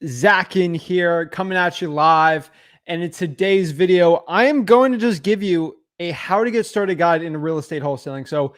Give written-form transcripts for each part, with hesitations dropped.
Zach Ginn here, coming at you live. And in today's video, I am going to just give you a how to get started guide into real estate wholesaling. So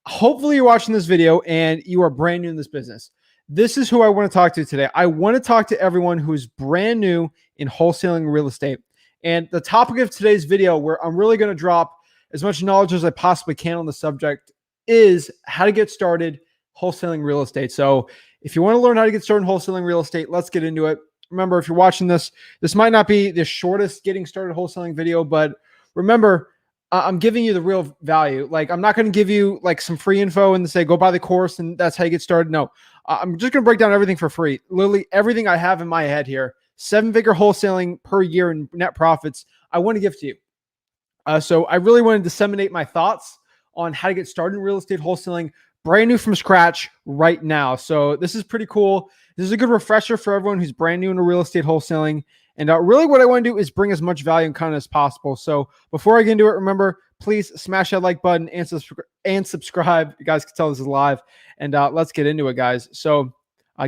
hopefully you're watching this video and you are brand new in this business. This is who I want to talk to today. I want to talk to everyone who's brand new in wholesaling real estate. And the topic of today's video, where I'm really going to drop as much knowledge as I possibly can on the subject, is how to get started wholesaling real estate. So if you want to learn how to get started in wholesaling real estate, let's get into it. Remember, if you're watching this, this might not be the shortest getting started wholesaling video, but remember, I'm giving you the real value. Like, I'm not going to give you like some free info and say, go buy the course and that's how you get started. No, I'm just going to break down everything for free. Literally everything I have in my head here, 7-figure wholesaling per year in net profits, I want to give to you. So I really want to disseminate my thoughts on how to get started in real estate wholesaling, brand new from scratch right now. So this is pretty cool. This is a good refresher for everyone who's brand new into real estate wholesaling. And really what I want to do is bring as much value and content as possible. So before I get into it, remember, please smash that like button and subscribe. You guys can tell this is live. And let's get into it, guys. So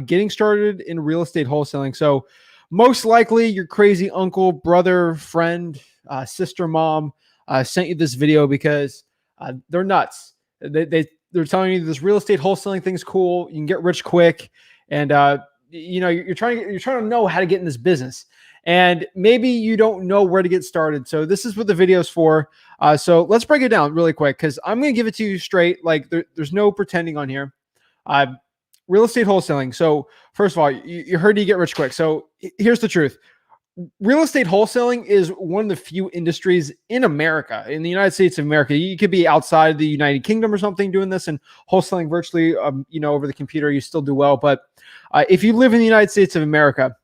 getting started in real estate wholesaling. So most likely your crazy uncle, brother, friend, sister, mom sent you this video because they're nuts. They're telling you this real estate wholesaling thing's cool. You can get rich quick. And, you're trying to know how to get in this business. And maybe you don't know where to get started. So this is what the video is for. So let's break it down really quick, because I'm going to give it to you straight. Like there's no pretending on here. Real estate wholesaling. So first of all, you heard you get rich quick. So here's the truth. Real estate wholesaling is one of the few industries in America, in the United States of America. You could be outside the United Kingdom or something doing this and wholesaling virtually, over the computer, you still do well. But if you live in the United States of America,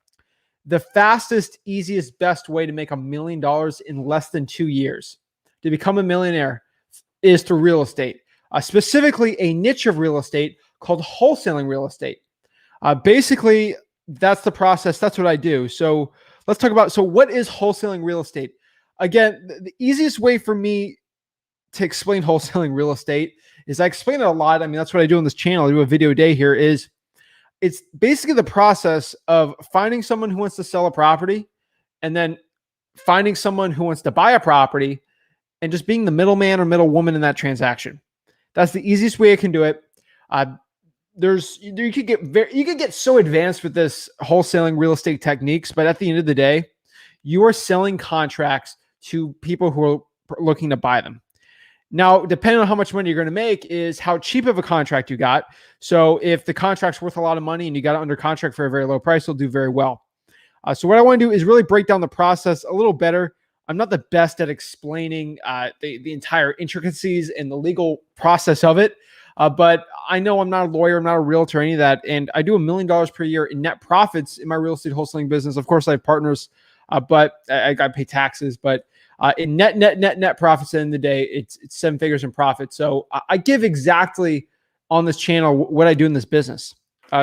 the fastest, easiest, best way to make $1 million in less than 2 years, to become a millionaire, is through real estate, specifically a niche of real estate called wholesaling real estate. Basically, that's the process. That's what I do. So let's talk about, so what is wholesaling real estate? Again, the easiest way for me to explain wholesaling real estate is I explain it a lot. I mean, that's what I do on this channel. I do a video a day here. It's basically the process of finding someone who wants to sell a property and then finding someone who wants to buy a property and just being the middleman or middlewoman in that transaction. That's the easiest way I can do it. You could get so advanced with this wholesaling real estate techniques, but at the end of the day, you are selling contracts to people who are looking to buy them. Now, depending on how much money you're going to make is how cheap of a contract you got. So if the contract's worth a lot of money and you got it under contract for a very low price, you'll do very well. So what I want to do is really break down the process a little better. I'm not the best at explaining the entire intricacies and the legal process of it. But I know I'm not a lawyer, I'm not a realtor, any of that. And I do $1 million per year in net profits in my real estate wholesaling business. Of course, I have partners, but I got to pay taxes. But in net profits at the end of the day, it's 7 figures in profit. So I give exactly on this channel what I do in this business.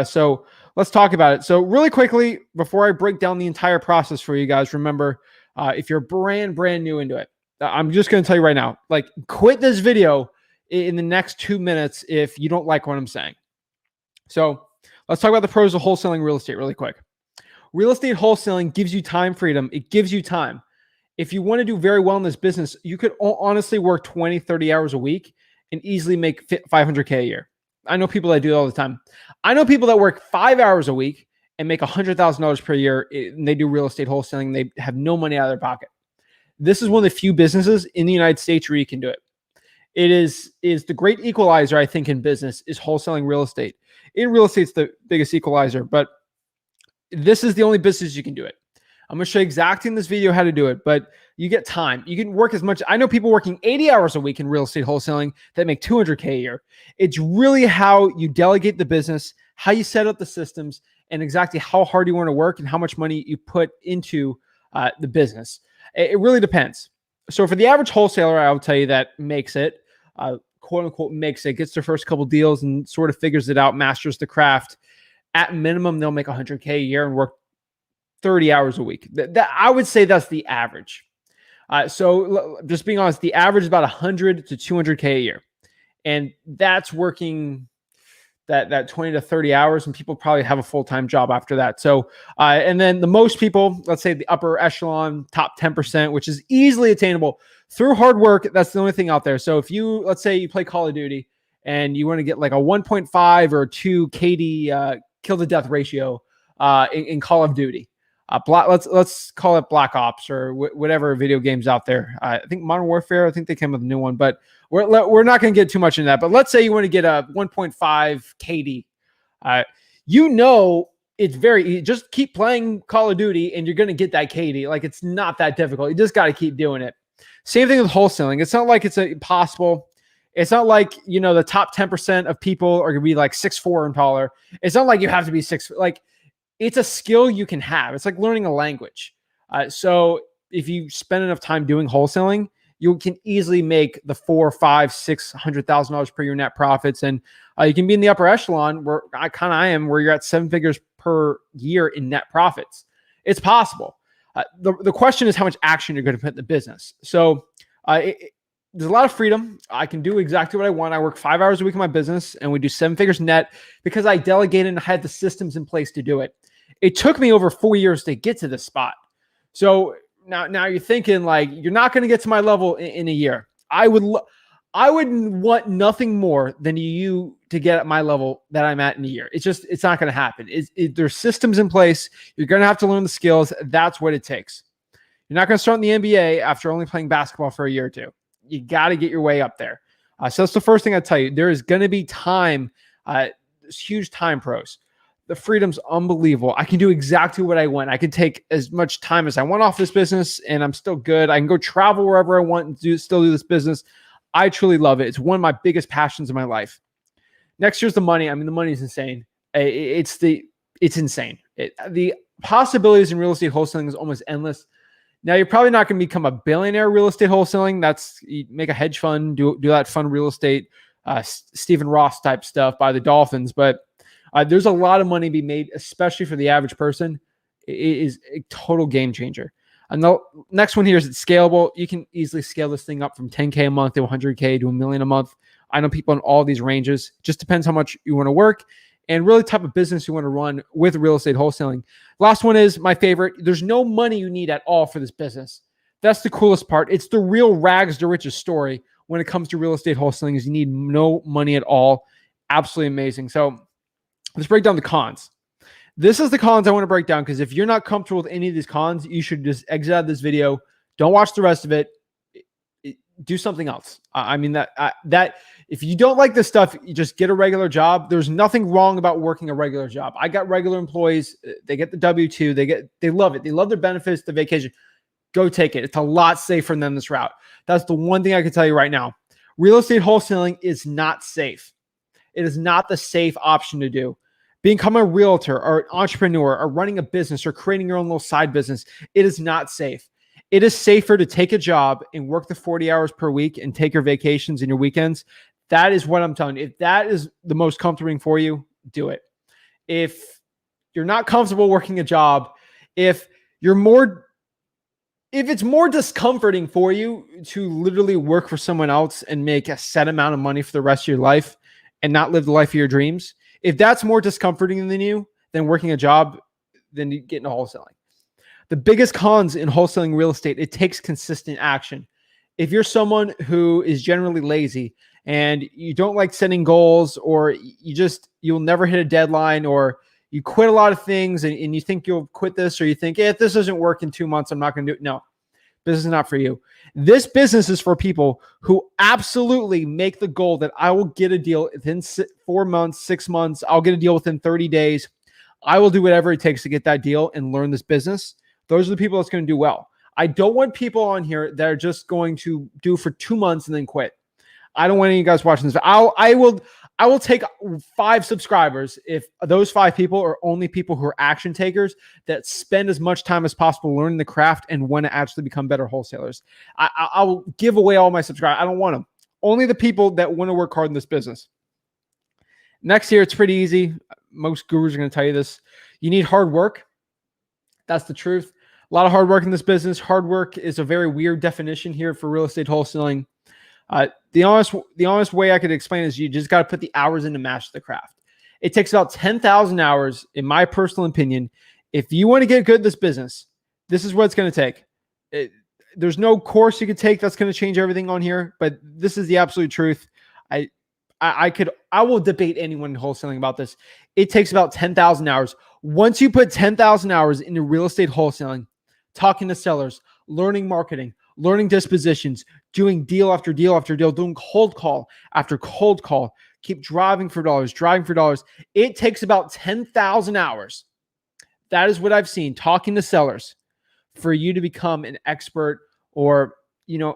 So let's talk about it. So really quickly, before I break down the entire process for you guys, remember, if you're brand new into it, I'm just going to tell you right now, like, quit this video in the next 2 minutes if you don't like what I'm saying. So let's talk about the pros of wholesaling real estate really quick. Real estate wholesaling gives you time freedom. It gives you time. If you want to do very well in this business, you could honestly work 20, 30 hours a week and easily make $500K a year. I know people that do it all the time. I know people that work 5 hours a week and make $100,000 per year, and they do real estate wholesaling. They have no money out of their pocket. This is one of the few businesses in the United States where you can do it. It is the great equalizer, I think, in business is wholesaling real estate. In real estate, it's the biggest equalizer, but this is the only business you can do it. I'm going to show you exactly in this video how to do it, but you get time. You can work as much. I know people working 80 hours a week in real estate wholesaling that make $200K a year. It's really how you delegate the business, how you set up the systems, and exactly how hard you want to work and how much money you put into the business. It really depends. So for the average wholesaler, I will tell you that makes it, quote unquote, makes it, gets their first couple deals and sort of figures it out, masters the craft. At minimum, they'll make $100K a year and work 30 hours a week. That I would say that's the average. So just being honest, the average is about 100 to 200K a year. And that's working that 20 to 30 hours, and people probably have a full-time job after that. So, and then the most people, let's say the upper echelon, top 10%, which is easily attainable through hard work. That's the only thing out there. So if you, let's say you play Call of Duty and you want to get like a 1.5 or 2 KD kill to death ratio in Call of Duty. Let's call it Black Ops or whatever video games out there. I think Modern Warfare, I think they came with a new one, but we're not going to get too much into that. But let's say you want to get a 1.5 KD. It's very, just keep playing Call of Duty and you're going to get that KD. Like, it's not that difficult. You just got to keep doing it. Same thing with wholesaling. It's not like it's impossible. It's not like, the top 10% of people are going to be like 6'4" and taller. It's not like you have to be 6. Like, it's a skill you can have. It's like learning a language. So if you spend enough time doing wholesaling, you can easily make the $400,000, $500,000, $600,000 per year net profits. And you can be in the upper echelon where I am, where you're at 7 figures per year in net profits. It's possible. The question is how much action you're going to put in the business. So there's a lot of freedom. I can do exactly what I want. I work 5 hours a week in my business and we do 7 figures net because I delegated and had the systems in place to do it. It took me over 4 years to get to this spot. So now you're thinking like, you're not going to get to my level in a year. I would want nothing more than you to get at my level that I'm at in a year. It's not going to happen. There's systems in place. You're going to have to learn the skills. That's what it takes. You're not going to start in the NBA after only playing basketball for a year or two. You got to get your way up there. So that's the first thing I tell you. There is going to be time, huge time pros. The freedom's unbelievable. I can do exactly what I want. I can take as much time as I want off this business and I'm still good. I can go travel wherever I want and still do this business. I truly love it. It's one of my biggest passions in my life. Next year's the money. I mean, the money is insane. It's insane. The possibilities in real estate wholesaling is almost endless. Now, you're probably not going to become a billionaire real estate wholesaling. You make a hedge fund, do that fund real estate, Stephen Ross type stuff by the Dolphins. But there's a lot of money to be made, especially for the average person. It is a total game changer. And the next one here is it's scalable. You can easily scale this thing up from 10K a month to 100K to $1 million a month. I know people in all these ranges. Just depends how much you want to work and really type of business you want to run with real estate wholesaling. Last one is my favorite. There's no money you need at all for this business. That's the coolest part. It's the real rags to riches story when it comes to real estate wholesaling is you need no money at all. Absolutely amazing. So let's break down the cons. This is the cons I want to break down because if you're not comfortable with any of these cons, you should just exit out of this video. Don't watch the rest of it. Do something else. I mean that if you don't like this stuff, you just get a regular job. There's nothing wrong about working a regular job. I got regular employees. They get the W-2. They love it. They love their benefits, the vacation. Go take it. It's a lot safer than this route. That's the one thing I can tell you right now. Real estate wholesaling is not safe. It is not the safe option to do. Become a realtor or an entrepreneur or running a business or creating your own little side business. It is not safe. It is safer to take a job and work the 40 hours per week and take your vacations and your weekends. That is what I'm telling you. If that is the most comforting for you, do it. If you're not comfortable working a job, if it's more discomforting for you to literally work for someone else and make a set amount of money for the rest of your life and not live the life of your dreams, if that's more discomforting than working a job, then you get into wholesaling. The biggest cons in wholesaling real estate, it takes consistent action. If you're someone who is generally lazy and you don't like setting goals, or you'll never hit a deadline, or you quit a lot of things and you think you'll quit this, or you think, if this doesn't work in 2 months, I'm not going to do it. No, business is not for you. This business is for people who absolutely make the goal that I will get a deal within 4 months, 6 months. I'll get a deal within 30 days. I will do whatever it takes to get that deal and learn this business. Those are the people that's going to do well. I don't want people on here that are just going to do for 2 months and then quit. I don't want any of you guys watching this. I will take 5 subscribers if those 5 people are only people who are action takers that spend as much time as possible learning the craft and want to actually become better wholesalers. I will give away all my subscribers. I don't want them. Only the people that want to work hard in this business. Next here, it's pretty easy. Most gurus are going to tell you this. You need hard work. That's the truth. A lot of hard work in this business. Hard work is a very weird definition here for real estate wholesaling. The honest way I could explain it is you just got to put the hours in to master the craft. It takes about 10,000 hours, in my personal opinion. If you want to get good at this business, this is what it's going to take. There's no course you could take that's going to change everything on here, but this is the absolute truth. I will debate anyone in wholesaling about this. It takes about 10,000 hours. Once you put 10,000 hours into real estate wholesaling, talking to sellers, learning marketing, learning dispositions, doing deal after deal after deal, doing cold call after cold call, keep driving for dollars. It takes about 10,000 hours. That is what I've seen talking to sellers for you to become an expert or,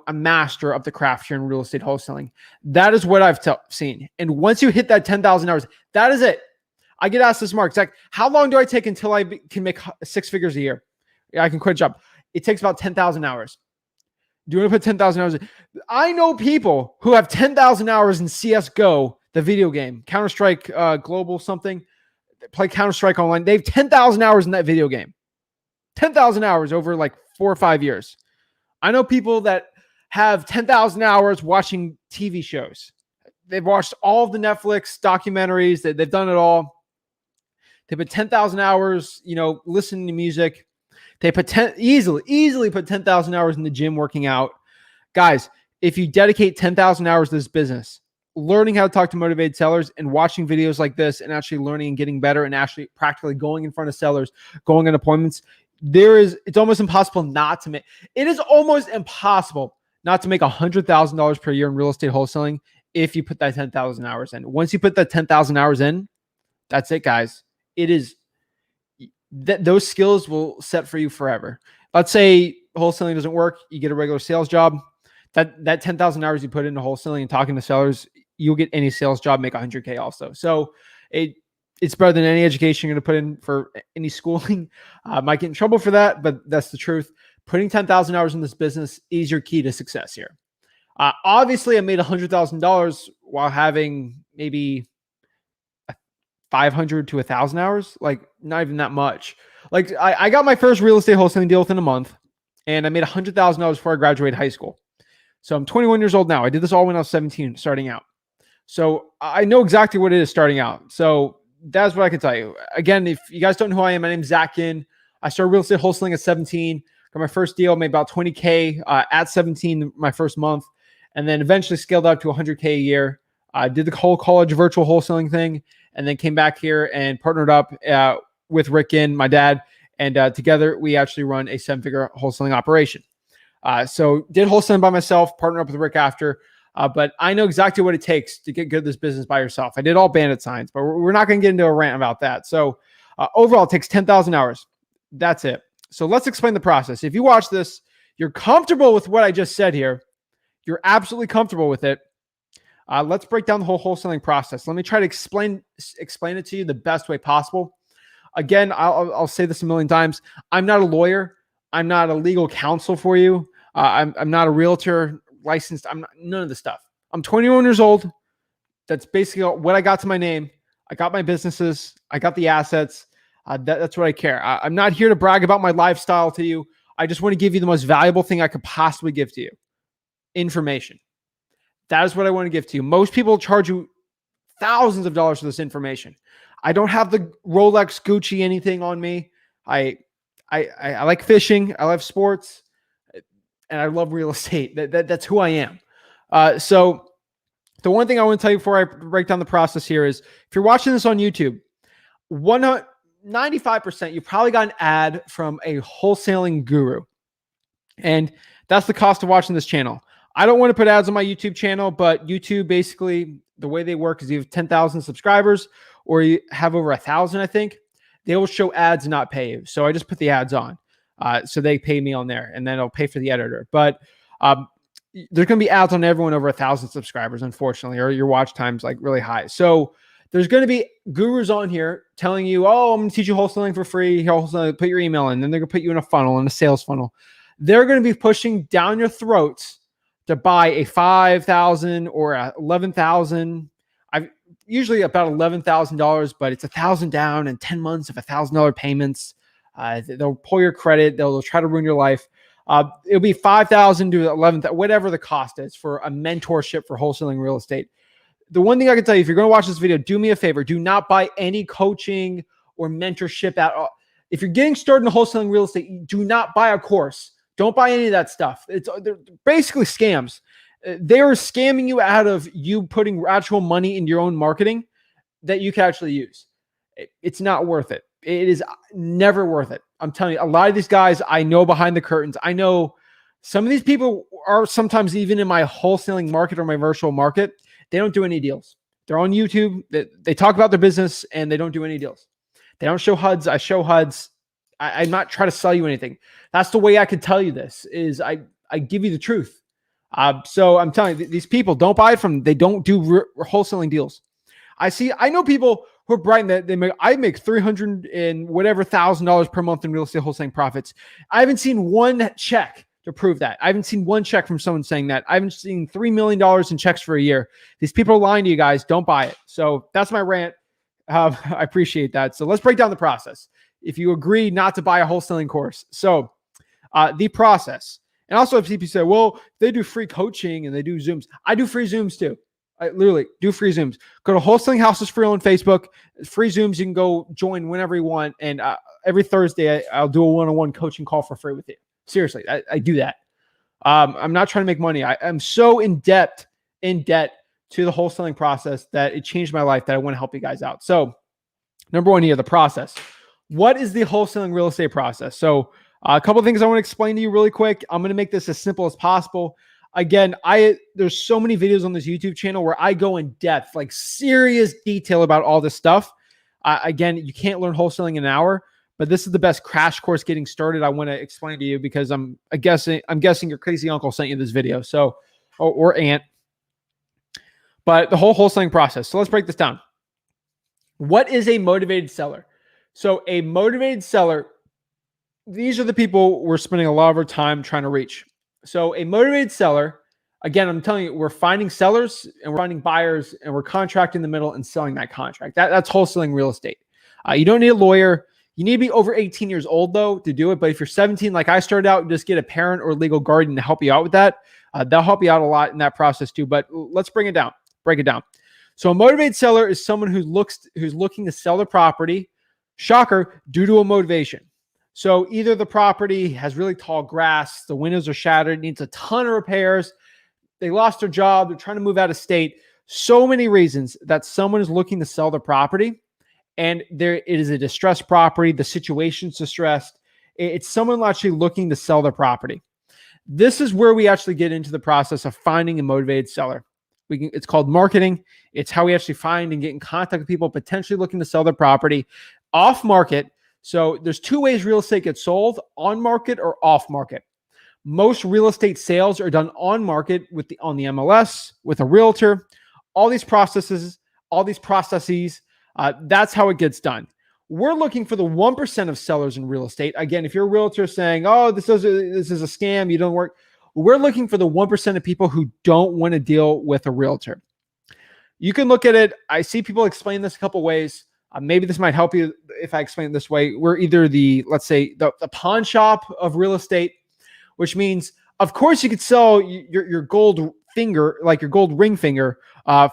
a master of the craft here in real estate wholesaling. That is what I've seen. And once you hit that 10,000 hours, that is it. I get asked this, Mark, Zach, how long do I take until I can make 6 figures a year? I can quit a job. It takes about 10,000 hours. Do you want to put 10,000 hours? I know people who have 10,000 hours in CSGO, the video game, Counter-Strike Global something. They play Counter-Strike online. They have 10,000 hours in that video game. 10,000 hours over like 4 or 5 years. I know people that have 10,000 hours watching TV shows. They've watched all of the Netflix documentaries. They've done it all. They put 10,000 hours, listening to music. They put easily put 10,000 hours in the gym working out. Guys, if you dedicate 10,000 hours to this business, learning how to talk to motivated sellers and watching videos like this and actually learning and getting better and actually practically going in front of sellers, going on appointments, it's almost impossible not to make $100,000 per year in real estate wholesaling if you put that 10,000 hours in. Once you put that 10,000 hours in, that's it, guys. It is those skills will set for you forever. Let's say wholesaling doesn't work, you get a regular sales job. That 10,000 hours you put into wholesaling and talking to sellers, you'll get any sales job, make 100K also. So it's better than any education you're going to put in for any schooling. Might get in trouble for that, but that's the truth. Putting 10,000 hours in this business is your key to success here. Obviously, I made $100,000 while having maybe 500 to 1,000 hours, like not even that much. Like I got my first real estate wholesaling deal within a month, and I made $100,000 before I graduated high school. So I'm 21 years old now. I did this all when I was 17, starting out. So I know exactly what it is starting out. So that's what I can tell you. Again, if you guys don't know who I am, my name is Zach Ginn. I started real estate wholesaling at 17. Got my first deal, made about 20K at 17 my first month, and then eventually scaled up to 100K a year. I did the whole college virtual wholesaling thing, and then came back here and partnered up with Rick Ginn, my dad, and together we actually run a 7-figure wholesaling operation. So did wholesaling by myself, partnered up with Rick after, but I know exactly what it takes to get good at this business by yourself. I did all bandit signs, but we're not going to get into a rant about that. So overall, it takes 10,000 hours. That's it. So let's explain the process. If you watch this, you're comfortable with what I just said here. You're absolutely comfortable with it. Let's break down the whole wholesaling process. Let me try to explain it to you the best way possible. Again, I'll say this a million times. I'm not a lawyer. I'm not a legal counsel for you. I'm not a realtor licensed. I'm not, none of this stuff. I'm 21 years old. That's basically what I got to my name. I got my businesses. I got the assets. That's what I care. I'm not here to brag about my lifestyle to you. I just want to give you the most valuable thing I could possibly give to you. Information. That is what I want to give to you. Most people charge you thousands of dollars for this information. I don't have the Rolex, Gucci, anything on me. I like fishing. I love sports, and I love real estate. That's who I am. So the one thing I want to tell you before I break down the process here is, if you're watching this on YouTube, 95%, you probably got an ad from a wholesaling guru. And that's the cost of watching this channel. I don't want to put ads on my YouTube channel, but YouTube, basically, the way they work is you have 10,000 subscribers or you have over 1,000, I think. They will show ads and not pay you. So I just put the ads on. So they pay me on there, and then I'll pay for the editor. But there's going to be ads on everyone over 1,000 subscribers, unfortunately, or your watch time's like really high. So there's going to be gurus on here telling you, oh, I'm going to teach you wholesaling for free. Here, put your email in. Then they're going to put you in a funnel, in a sales funnel. They're going to be pushing down your throats to buy a $5,000 or a $11,000. I've usually about $11,000, but it's $1,000 down and 10 months of $1,000 payments. They'll pull your credit. They'll try to ruin your life. It'll be $5,000 to $11,000, whatever the cost is for a mentorship for wholesaling real estate. the one thing I can tell you, if you're going to watch this video, do me a favor. Do not buy any coaching or mentorship at all. If you're getting started in wholesaling real estate, do not buy a course. Don't buy any of that stuff. They're basically scams. They're scamming you out of you putting actual money in your own marketing that you can actually use. It's not worth it. It is never worth it. I'm telling you, a lot of these guys I know behind the curtains. I know some of these people are sometimes even in my wholesaling market or my virtual market. They don't do any deals. They're on YouTube. They talk about their business and they don't do any deals. They don't show HUDs. I show HUDs. I'm not trying to sell you anything. That's the way I could tell you this is I give you the truth. So I'm telling you, these people, don't buy it from them. They don't do wholesaling deals. I know people who are bright that I make $300 and whatever $1,000 per month in real estate wholesaling profits. I haven't seen one check to prove that. I haven't seen one check from someone saying that. I haven't seen $3 million in checks for a year. These people are lying to you guys. Don't buy it. So that's my rant. I appreciate that. So let's break down the process. If you agree not to buy a wholesaling course. So the process. And also if people say, well, they do free coaching and they do Zooms. I do free Zooms too. I literally do free Zooms. Go to Wholesaling Houses Free on Facebook. Free Zooms. You can go join whenever you want. And every Thursday, I'll do a one-on-one coaching call for free with you. Seriously, I do that. I'm not trying to make money. I'm so in debt to the wholesaling process that it changed my life that I want to help you guys out. So number one here, the process. What is the wholesaling real estate process? So a couple of things I want to explain to you really quick. I'm going to make this as simple as possible. Again, there's so many videos on this YouTube channel where I go in depth, like serious detail about all this stuff. Again, you can't learn wholesaling in an hour, but this is the best crash course getting started. I want to explain to you because I'm guessing your crazy uncle sent you this video. So, or aunt, but the whole wholesaling process. So let's break this down. What is a motivated seller? So a motivated seller, these are the people we're spending a lot of our time trying to reach. So a motivated seller, again, I'm telling you, we're finding sellers and we're finding buyers and we're contracting in the middle and selling that contract. That's wholesaling real estate. You don't need a lawyer. You need to be over 18 years old though to do it. But if you're 17, like I started out, just get a parent or legal guardian to help you out with that. They'll help you out a lot in that process too. But let's break it down. So a motivated seller is someone who's looking to sell the property, shocker, due to a motivation. So either the property has really tall grass, the windows are shattered, needs a ton of repairs, they lost their job, they're trying to move out of state. So many reasons that someone is looking to sell the property, and it is a distressed property, the situation's distressed. It's someone actually looking to sell their property. This is where we actually get into the process of finding a motivated seller. It's called marketing. It's how we actually find and get in contact with people potentially looking to sell their property off market. So there's two ways real estate gets sold: on market or off market. Most real estate sales are done on market on the MLS with a realtor. All these processes, that's how it gets done. We're looking for the 1% of sellers in real estate. Again, if you're a realtor saying, "Oh, this is a scam, you don't work," we're looking for the 1% of people who don't want to deal with a realtor. You can look at it. I see people explain this a couple ways. Maybe this might help you if I explain it this way. We're either let's say the pawn shop of real estate, which means, of course, you could sell your gold finger, like your gold ring finger,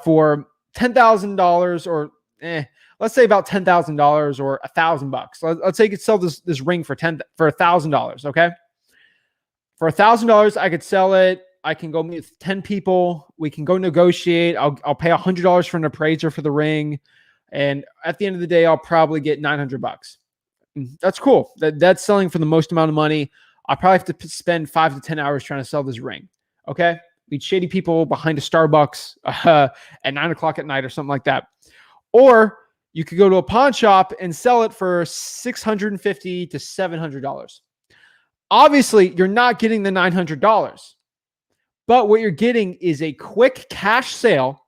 for $10,000 or let's say about $10,000 or $1,000. Let's say you could sell this ring for $1,000. Okay, for $1,000, I could sell it. I can go meet with 10 people. We can go negotiate. I'll pay $100 for an appraiser for the ring. And at the end of the day, I'll probably get $900. That's cool. That's selling for the most amount of money. I probably have to spend 5 to 10 hours trying to sell this ring. Okay. Meet shady people behind a Starbucks at 9 o'clock at night or something like that. Or you could go to a pawn shop and sell it for $650 to $700. Obviously, you're not getting the $900, but what you're getting is a quick cash sale.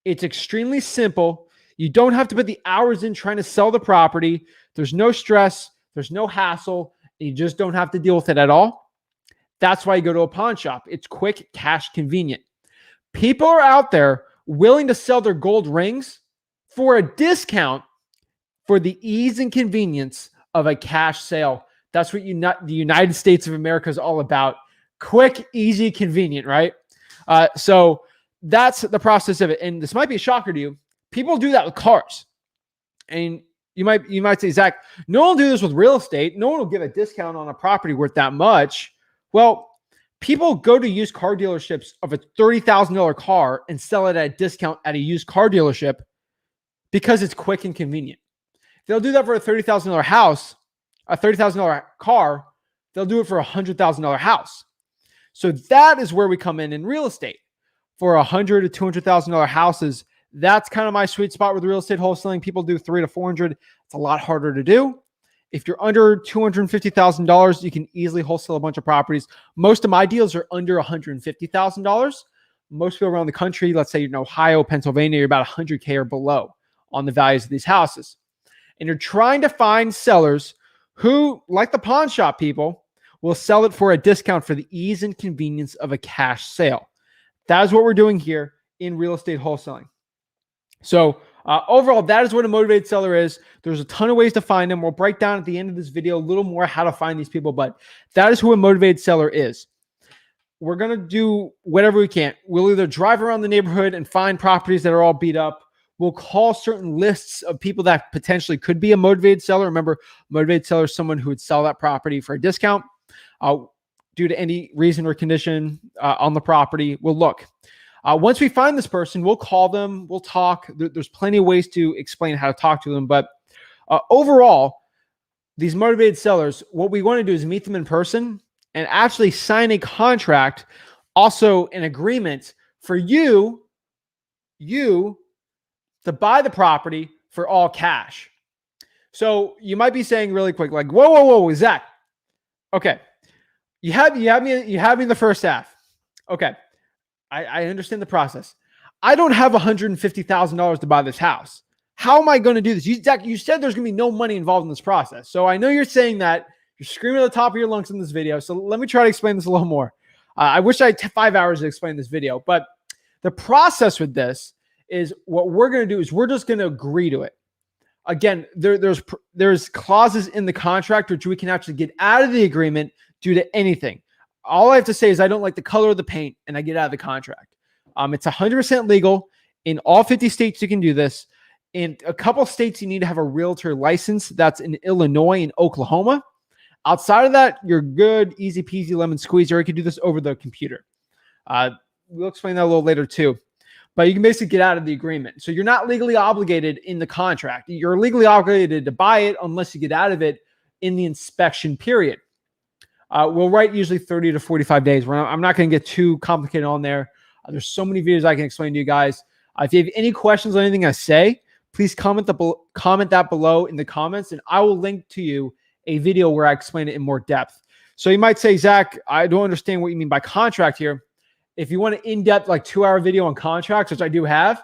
It's extremely simple. You don't have to put the hours in trying to sell the property. There's no stress. There's no hassle. You just don't have to deal with it at all. That's why you go to a pawn shop. It's quick, cash, convenient. People are out there willing to sell their gold rings for a discount for the ease and convenience of a cash sale. That's what the United States of America is all about. Quick, easy, convenient, right? So that's the process of it. And this might be a shocker to you. People do that with cars. And you might say, Zach, no one will do this with real estate. No one will give a discount on a property worth that much. Well, people go to used car dealerships of a $30,000 car and sell it at a discount at a used car dealership because it's quick and convenient. They'll do that for a $30,000 house, a $30,000 car. They'll do it for a $100,000 house. So that is where we come in real estate. For $100,000 to $200,000 houses, that's kind of my sweet spot with real estate wholesaling. People do $300,000 to $400,000. It's a lot harder to do. If you're under $250,000, you can easily wholesale a bunch of properties. Most of my deals are under $150,000. Most people around the country, let's say in Ohio, Pennsylvania, you're about $100K or below on the values of these houses. And you're trying to find sellers who, like the pawn shop people, will sell it for a discount for the ease and convenience of a cash sale. That is what we're doing here in real estate wholesaling. So overall, that is what a motivated seller is. There's a ton of ways to find them. We'll break down at the end of this video a little more how to find these people, but that is who a motivated seller is. We're going to do whatever we can. We'll either drive around the neighborhood and find properties that are all beat up. We'll call certain lists of people that potentially could be a motivated seller. Remember, motivated seller is someone who would sell that property for a discount due to any reason or condition on the property. We'll look. Once we find this person, we'll call them, we'll talk. There's plenty of ways to explain how to talk to them. But overall, these motivated sellers, what we want to do is meet them in person and actually sign a contract, also an agreement for you to buy the property for all cash. So you might be saying really quick, like, whoa, Zach. Okay. You had me in the first half. Okay. I understand the process. I don't have $150,000 to buy this house. How am I going to do this? Zach, you said there's going to be no money involved in this process. So I know you're saying that. You're screaming at the top of your lungs in this video. So let me try to explain this a little more. I wish I had 5 hours to explain this video, but the process with this is what we're going to do is we're just going to agree to it. Again, there's clauses in the contract which we can actually get out of the agreement due to anything. All I have to say is I don't like the color of the paint and I get out of the contract. It's 100% legal. In all 50 states, you can do this. In a couple of states, you need to have a realtor license. That's in Illinois and Oklahoma. Outside of that, you're good, easy peasy, lemon squeezy, or you can do this over the computer. We'll explain that a little later too. But you can basically get out of the agreement. So you're not legally obligated in the contract. You're legally obligated to buy it unless you get out of it in the inspection period. We'll write usually 30 to 45 days. I'm not going to get too complicated on there. There's so many videos I can explain to you guys. If you have any questions on anything I say, please comment that below in the comments, and I will link to you a video where I explain it in more depth. So you might say, Zach, I don't understand what you mean by contract here. If you want an in-depth, like 2-hour video on contracts, which I do have,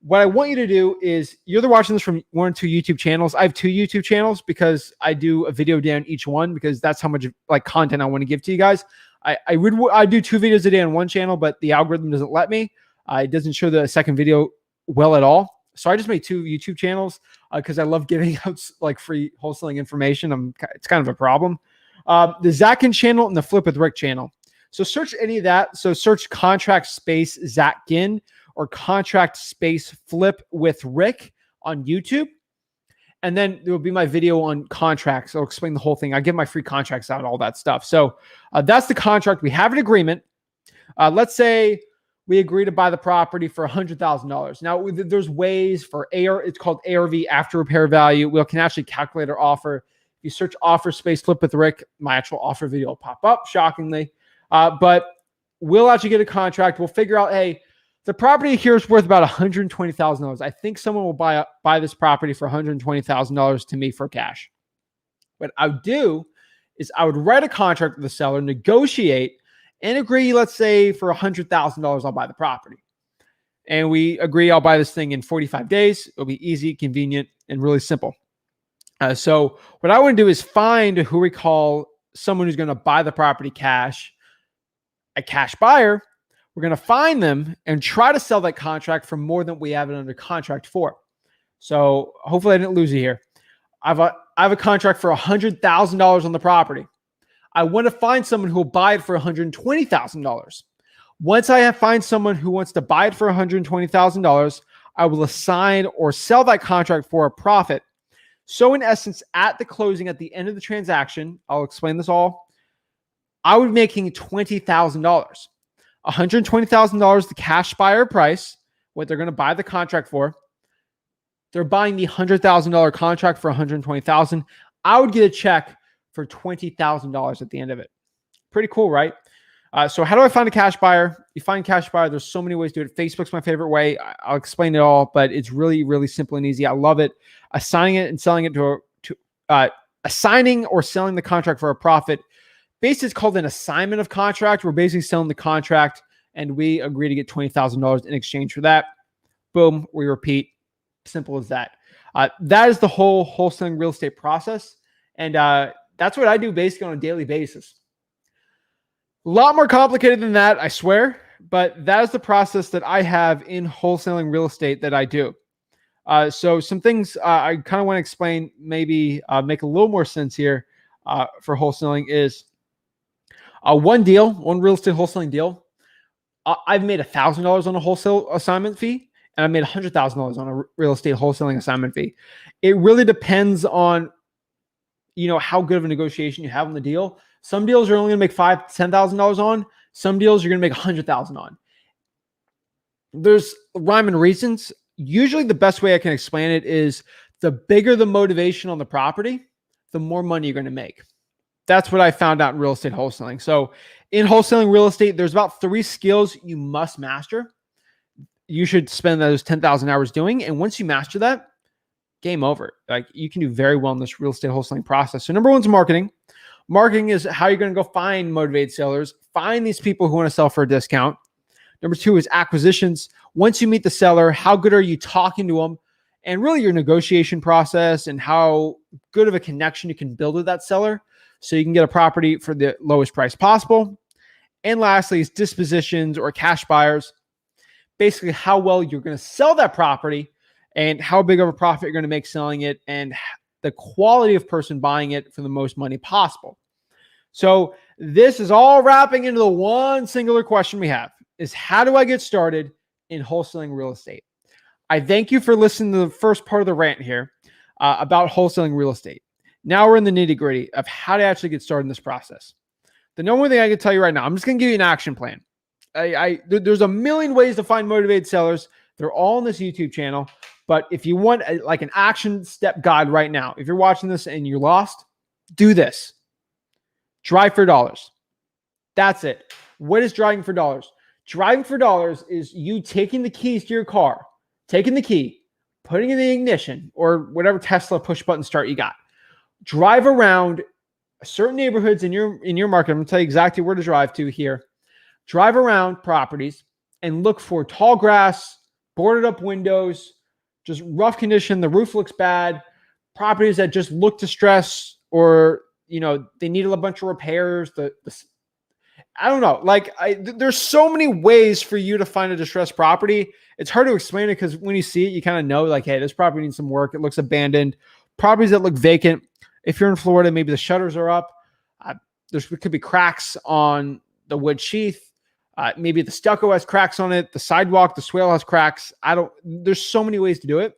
what I want you to do is you're either watching this from 1 or 2 YouTube channels. I have 2 YouTube channels because I do a video day on each one because that's how much like content I want to give to you guys. I do 2 videos a day on one channel, but the algorithm doesn't let me. It doesn't show the second video well at all. So I just made 2 YouTube channels because I love giving out like free wholesaling information. It's kind of a problem. The Zach Ginn channel and the Flip with Rick channel. So search any of that. So search contract space Zach Ginn or contract space Flip with Rick on YouTube. And then there will be my video on contracts. I'll explain the whole thing. I give my free contracts out, all that stuff. So that's the contract. We have an agreement. Let's say we agree to buy the property for $100,000. Now, there's ways for it's called ARV, after repair value. We can actually calculate our offer. If you search offer space Flip with Rick, my actual offer video will pop up, shockingly. But we'll actually get a contract. We'll figure out, hey, the property here is worth about $120,000. I think someone will buy this property for $120,000 to me for cash. What I would do is I would write a contract with the seller, negotiate, and agree, let's say for $100,000, I'll buy the property. And we agree I'll buy this thing in 45 days. It'll be easy, convenient, and really simple. So what I want to do is find who we call someone who's going to buy the property cash, a cash buyer. We're going to find them and try to sell that contract for more than we have it under contract for. So hopefully I didn't lose you here. I have a contract for $100,000 on the property. I want to find someone who will buy it for $120,000. Once I find someone who wants to buy it for $120,000, I will assign or sell that contract for a profit. So in essence, at the closing, at the end of the transaction, I'll explain this all, I would be making $20,000. $120,000 the cash buyer price, what they're going to buy the contract for. They're buying the $100,000 contract for $120,000. I would get a check for $20,000 at the end of it. Pretty cool, right? So how do I find a cash buyer? You find cash buyer. There's so many ways to do it. Facebook's my favorite way. I'll explain it all, but it's really, really simple and easy. I love it. Assigning it and selling it assigning or selling the contract for a profit. Basically, it's called an assignment of contract. We're basically selling the contract, and we agree to get $20,000 in exchange for that. Boom, we repeat. Simple as that. That is the whole wholesaling real estate process, and that's what I do basically on a daily basis. A lot more complicated than that, I swear, but that is the process that I have in wholesaling real estate that I do. So some things I kind of want to explain, maybe make a little more sense here for wholesaling is one real estate wholesaling deal. I've made $1,000 on a wholesale assignment fee, and I made $100,000 on a real estate wholesaling assignment fee. It really depends on, how good of a negotiation you have on the deal. Some deals are only going to make $5,000 to $10,000 on. Some deals you're going to make $100,000 on. There's rhyme and reasons. Usually the best way I can explain it is the bigger the motivation on the property, the more money you're going to make. That's what I found out in real estate wholesaling. So in wholesaling real estate, there's about 3 skills you must master. You should spend those 10,000 hours doing. And once you master that, game over. Like, you can do very well in this real estate wholesaling process. So number 1 is marketing. Marketing is how you're going to go find motivated sellers, find these people who want to sell for a discount. Number 2 is acquisitions. Once you meet the seller, how good are you talking to them? And really your negotiation process and how good of a connection you can build with that seller so you can get a property for the lowest price possible. And lastly is dispositions or cash buyers. Basically how well you're going to sell that property and how big of a profit you're going to make selling it and the quality of person buying it for the most money possible. So this is all wrapping into the one singular question we have is, how do I get started in wholesaling real estate? I thank you for listening to the first part of the rant here about wholesaling real estate. Now we're in the nitty gritty of how to actually get started in this process. The number one thing I can tell you right now, I'm just going to give you an action plan. There's a million ways to find motivated sellers. They're all on this YouTube channel. But if you want like an action step guide right now, if you're watching this and you're lost, do this. Drive for dollars. That's it. What is driving for dollars? Driving for dollars is you taking the keys to your car, taking the key, putting it in the ignition or whatever Tesla push button start you got. Drive around certain neighborhoods in your market. I'm going to tell you exactly where to drive to here. Drive around properties and look for tall grass, boarded up windows, just rough condition. The roof looks bad. Properties that just look distressed or, they need a bunch of repairs. I don't know. There's so many ways for you to find a distressed property. It's hard to explain it because when you see it, you kind of know hey, this property needs some work. It looks abandoned. Properties that look vacant. If you're in Florida, maybe the shutters are up. There could be cracks on the wood sheath. Maybe the stucco has cracks on it. The sidewalk, the swale has cracks. There's so many ways to do it,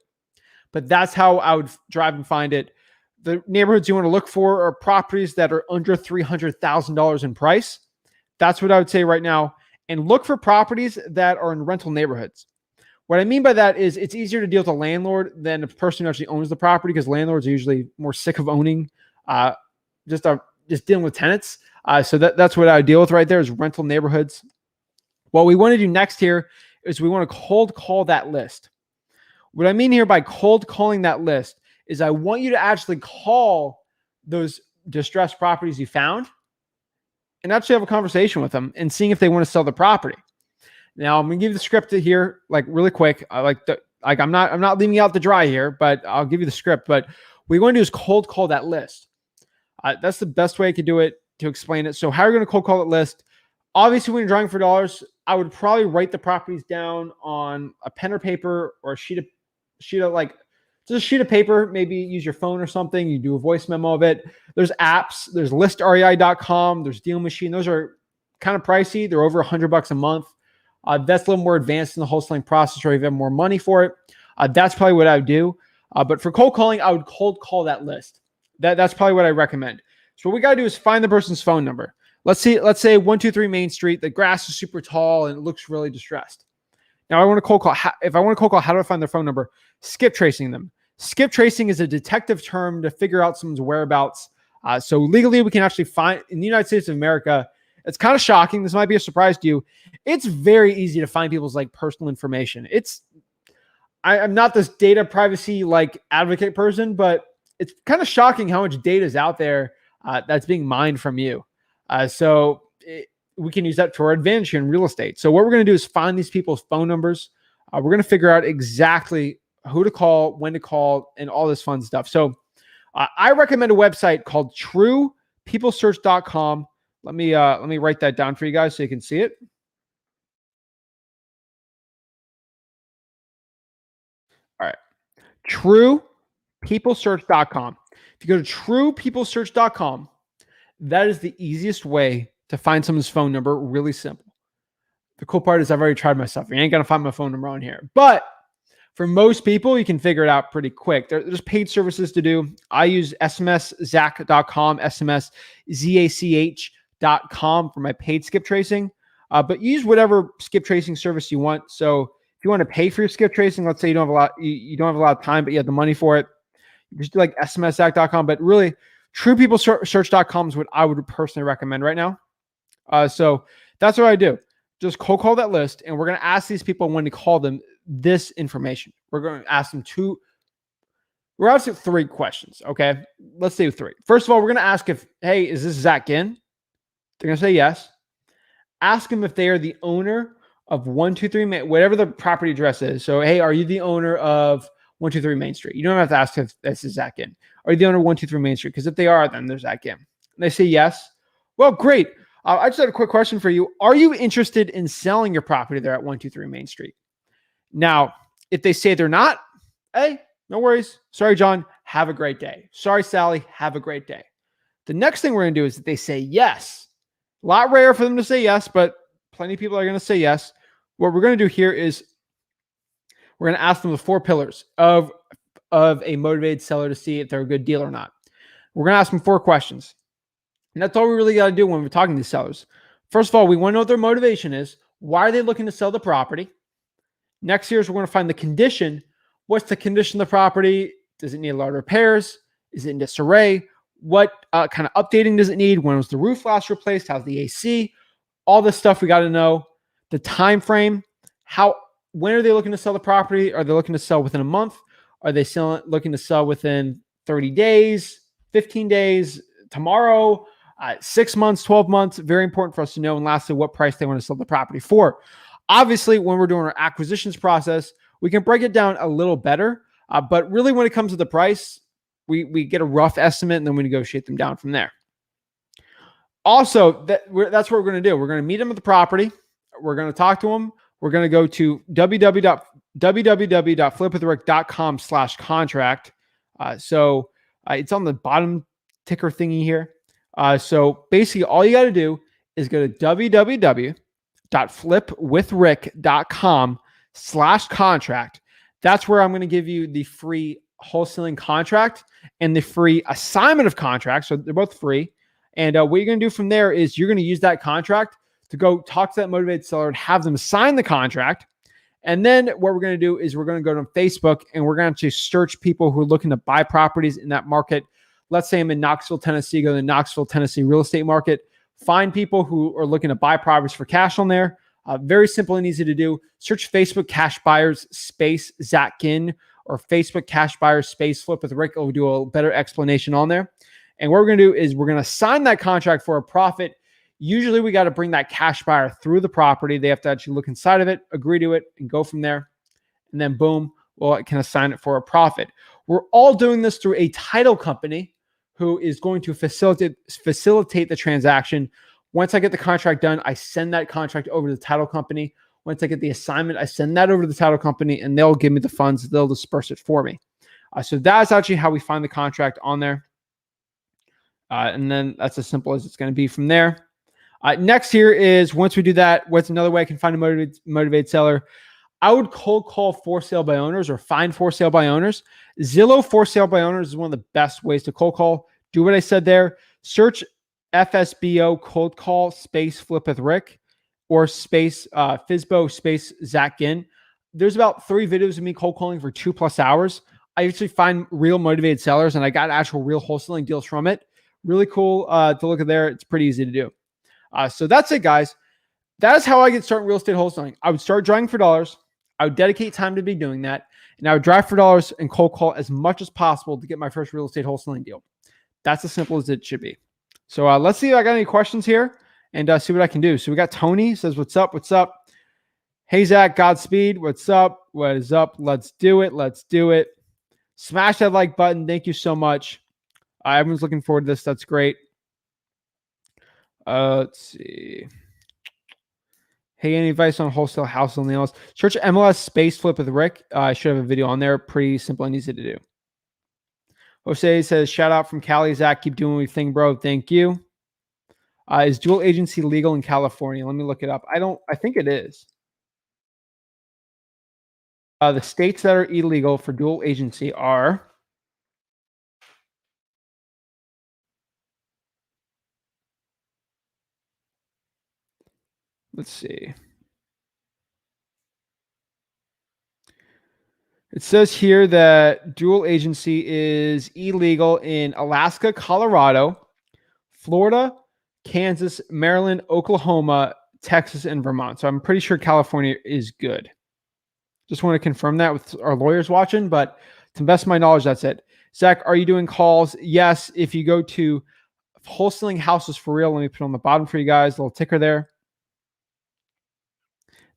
but that's how I would drive and find it. The neighborhoods you want to look for are properties that are under $300,000 in price. That's what I would say right now. And look for properties that are in rental neighborhoods. What I mean by that is it's easier to deal with a landlord than a person who actually owns the property because landlords are usually more sick of owning, just dealing with tenants. So that's what I deal with right there is rental neighborhoods. What we want to do next here is we want to cold call that list. What I mean here by cold calling that list is I want you to actually call those distressed properties you found and actually have a conversation with them and seeing if they want to sell the property. Now I'm going to give you the script here, really quick. I'm not leaving you out to dry here, but I'll give you the script. But what we want to do is cold call that list. That's the best way I could do it to explain it. So how are you going to cold call that list? Obviously, when you're driving for dollars, I would probably write the properties down on a pen or paper or a sheet of just a sheet of paper. Maybe use your phone or something. You do a voice memo of it. There's apps. There's listrei.com. There's Deal Machine. Those are kind of pricey. They're over $100 a month. That's a little more advanced in the wholesaling process, or you have more money for it. That's probably what I would do. But for cold calling, I would cold call that list. That's probably what I recommend. So what we got to do is find the person's phone number. Let's say 123 Main Street. The grass is super tall and it looks really distressed. Now I want to cold call. If I want to cold call, how do I find their phone number? Skip tracing them. Skip tracing is a detective term to figure out someone's whereabouts. So legally, we can actually find in the United States of America. It's kind of shocking. This might be a surprise to you. It's very easy to find people's like personal information. I'm not this data privacy like advocate person, but it's kind of shocking how much data is out there that's being mined from you. We can use that to our advantage here in real estate. So what we're going to do is find these people's phone numbers. We're going to figure out exactly who to call, when to call, and all this fun stuff. So I recommend a website called truepeoplesearch.com. Let me write that down for you guys so you can see it. All right. truepeoplesearch.com. If you go to truepeoplesearch.com, that is the easiest way to find someone's phone number. Really simple. The cool part is I've already tried myself. You ain't going to find my phone number on here. But for most people, you can figure it out pretty quick. There's paid services to do. I use smszach.com, smszach.com for my paid skip tracing. But use whatever skip tracing service you want. So if you want to pay for your skip tracing, let's say you don't have a lot, you don't have a lot of time, but you have the money for it, you just do like smszach.com. But really, truepeoplesearch.com is what I would personally recommend right now. So that's what I do. Just cold call that list, and we're going to ask these people when to call them this information. We're going to ask them we're asking 3 questions. Okay. Let's do 3. First of all, we're going to ask hey, is this Zach Ginn? They're going to say yes. Ask them if they are the owner of 123 whatever the property address is. So, hey, are you the owner of 123 Main Street? You don't have to ask if this is Zach Ginn. Are you the owner of 123 Main Street? Because if they are, then there's Zach Ginn. And they say yes. Well, great. I just had a quick question for you. Are you interested in selling your property there at 123 Main Street? Now, if they say they're not, hey, no worries. Sorry, John. Have a great day. Sorry, Sally. Have a great day. The next thing we're going to do is that they say yes. A lot rare for them to say yes, but plenty of people are going to say yes. What we're going to do here is we're going to ask them the 4 pillars of a motivated seller to see if they're a good deal or not. We're going to ask them 4 questions. And that's all we really got to do when we're talking to sellers. First of all, we want to know what their motivation is. Why are they looking to sell the property? Next here is we're going to find the condition. What's the condition of the property? Does it need a lot of repairs? Is it in disarray? What kind of updating does it need? When was the roof last replaced? How's the AC? All this stuff we got to know. The time frame. When are they looking to sell the property? Are they looking to sell within a month? Are they looking to sell within 30 days, 15 days, tomorrow, 6 months, 12 months? Very important for us to know. And lastly, what price they want to sell the property for. Obviously, when we're doing our acquisitions process, we can break it down a little better. But really, when it comes to the price, we get a rough estimate and then we negotiate them down from there. Also, that's what we're going to do. We're going to meet them at the property. We're going to talk to them. We're going to go to www.flipwithrick.com/contract. So it's on the bottom ticker thingy here. So basically, all you got to do is go to www.flipwithrick.com/contract. That's where I'm going to give you the free wholesaling contract and the free assignment of contracts. So they're both free. And what you're going to do from there is you're going to use that contract to go talk to that motivated seller and have them sign the contract. And then what we're going to do is we're going to go to Facebook and we're going to search people who are looking to buy properties in that market. Let's say I'm in Knoxville, Tennessee, go to the Knoxville, Tennessee real estate market, find people who are looking to buy properties for cash on there. Very simple and easy to do. Search Facebook cash buyers space Zach Ginn or Facebook cash buyers space Flip with Rick. We'll do a better explanation on there. And what we're going to do is we're going to sign that contract for a profit. Usually we got to bring that cash buyer through the property. They have to actually look inside of it, agree to it, and go from there. And then boom, well, it can assign it for a profit. We're all doing this through a title company who is going to facilitate the transaction. Once I get the contract done, I send that contract over to the title company. Once I get the assignment, I send that over to the title company and they'll give me the funds. They'll disperse it for me. So that's actually how we find the contract on there. And then that's as simple as it's going to be from there. Next here is, once we do that, what's another way I can find a motivated seller? I would cold call for sale by owners or find for sale by owners. Zillow for sale by owners is one of the best ways to cold call. Do what I said there. Search FSBO cold call space flip with Rick or space Fizbo space Zach Ginn. There's about 3 videos of me cold calling for 2+ hours. I usually find real motivated sellers and I got actual real wholesaling deals from it. Really cool to look at there. It's pretty easy to do. So that's it, guys. That is how I get started in real estate wholesaling. I would start driving for dollars. I would dedicate time to be doing that. And I would drive for dollars and cold call as much as possible to get my first real estate wholesaling deal. That's as simple as it should be. So let's see if I got any questions here and see what I can do. So we got Tony says, what's up? What's up? Hey, Zach, Godspeed. What's up? What is up? Let's do it. Let's do it. Smash that like button. Thank you so much. Everyone's looking forward to this. That's great. Let's see. Hey, any advice on wholesale house on nails? Search MLS space flip with Rick. I should have a video on there. Pretty simple and easy to do. Jose says, shout out from Cali. Zach, keep doing your thing, bro. Thank you. Is dual agency legal in California? Let me look it up. I think it is. The states that are illegal for dual agency are let's see. It says here that dual agency is illegal in Alaska, Colorado, Florida, Kansas, Maryland, Oklahoma, Texas, and Vermont. So I'm pretty sure California is good. Just want to confirm that with our lawyers watching, but to the best of my knowledge, that's it. Zach, are you doing calls? Yes. If you go to Wholesaling Houses for Real, let me put it on the bottom for you guys, a little ticker there.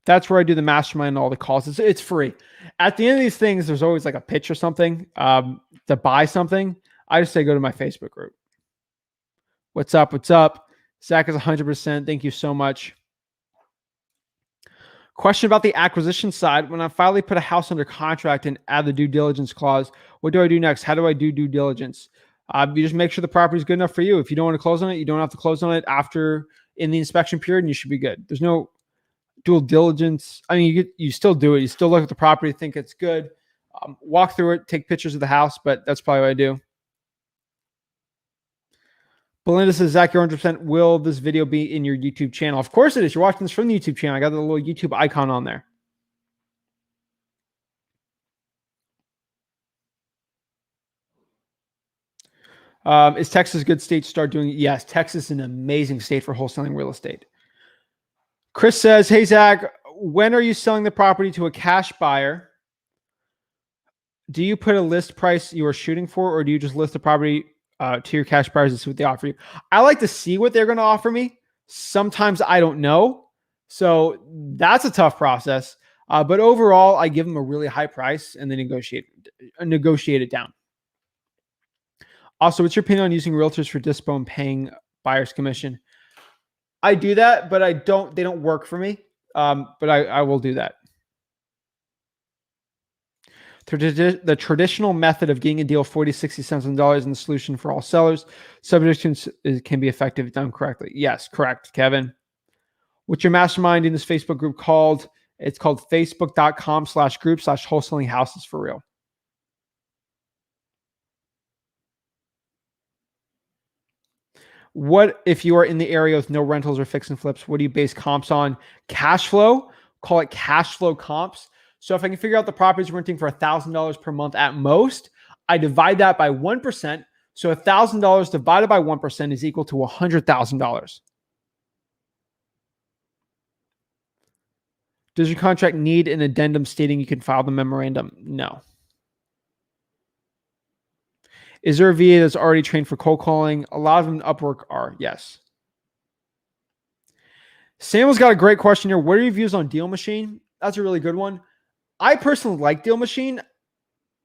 That's where I do the mastermind and all the calls. It's free. At the end of these things, there's always like a pitch or something to buy something. I just say go to my Facebook group. What's up? What's up? Zach is 100%. Thank you so much. Question about the acquisition side. When I finally put a house under contract and add the due diligence clause, what do I do next? How do I do due diligence? You just make sure the property is good enough for you. If you don't want to close on it, you don't have to close on it after in the inspection period, and you should be good. There's no dual diligence. I mean, you still do it. You still look at the property, think it's good, walk through it, take pictures of the house, but that's probably what I do. Belinda says, Zach, you're 100%. Will this video be in your YouTube channel? Of course it is. You're watching this from the YouTube channel. I got the little YouTube icon on there. Is Texas a good state to start doing it? Yes, Texas is an amazing state for wholesaling real estate. Chris says, hey, Zach, when are you selling the property to a cash buyer? Do you put a list price you are shooting for, or do you just list the property to your cash buyers and see what they offer you? I like to see what they're going to offer me. Sometimes I don't know. So that's a tough process. But overall, I give them a really high price and then negotiate it down. Also, what's your opinion on using realtors for dispo and paying buyer's commission? I do that, but they don't work for me. But I will do that. The traditional method of getting a deal 40, 60 cents on the dollar is the solution for all sellers. Subdivisions can be effective if done correctly. Yes, correct, Kevin. What's your mastermind in this Facebook group called? It's called facebook.com/group/wholesaling houses for real. What if you are in the area with no rentals or fix and flips? What do you base comps on? Cash flow. Call it cash flow comps. So if I can figure out the property's renting for $1,000 per month at most, I divide that by 1%. So $1,000 divided by 1% is equal to $100,000. Does your contract need an addendum stating you can file the memorandum? No. Is there a VA that's already trained for cold calling? A lot of them Upwork are, yes. Samuel's got a great question here. What are your views on Deal Machine? That's a really good one. I personally like Deal Machine.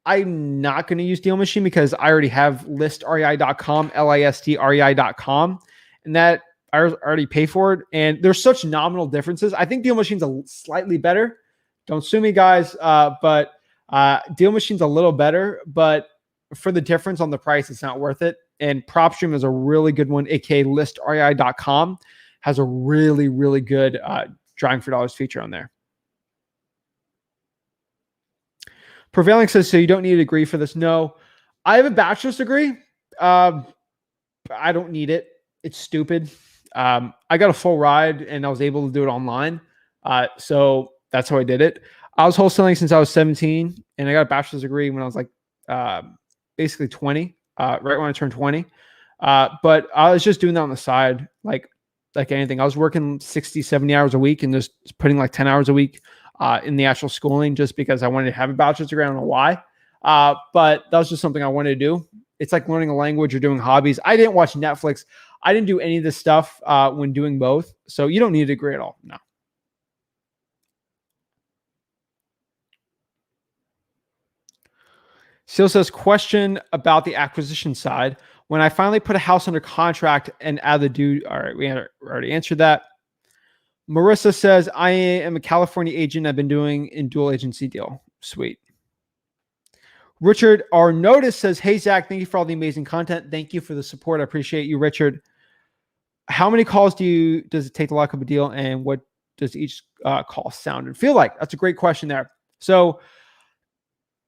I'm not going to use Deal Machine because I already have listrei.com, listrei.com, and that I already pay for it. And there's such nominal differences. I think Deal Machine's slightly better. Don't sue me, guys, but Deal Machine's a little better, but for the difference on the price, it's not worth it. And PropStream is a really good one, aka listrei.com. has a really, really good drawing for dollars feature on there. Prevailing says, so you don't need a degree for this. No, I have a bachelor's degree. I don't need it. It's stupid. I got a full ride and I was able to do it online. So that's how I did it. I was wholesaling since I was 17 and I got a bachelor's degree when I was like basically 20, right when I turned 20. But I was just doing that on the side, like anything. I was working 60, 70 hours a week and just putting like 10 hours a week in the actual schooling just because I wanted to have a bachelor's degree. I don't know why. But that was just something I wanted to do. It's like learning a language or doing hobbies. I didn't watch Netflix. I didn't do any of this stuff when doing both. So you don't need a degree at all. No. Seal says, question about the acquisition side. When I finally put a house under contract and add the due, all right, we already answered that. Marissa says, I am a California agent. I've been doing a dual agency deal. Sweet. Richard R. Notice says, hey, Zach, thank you for all the amazing content. Thank you for the support. I appreciate you, Richard. How many calls does it take to lock up a deal, and what does each call sound and feel like? That's a great question there. So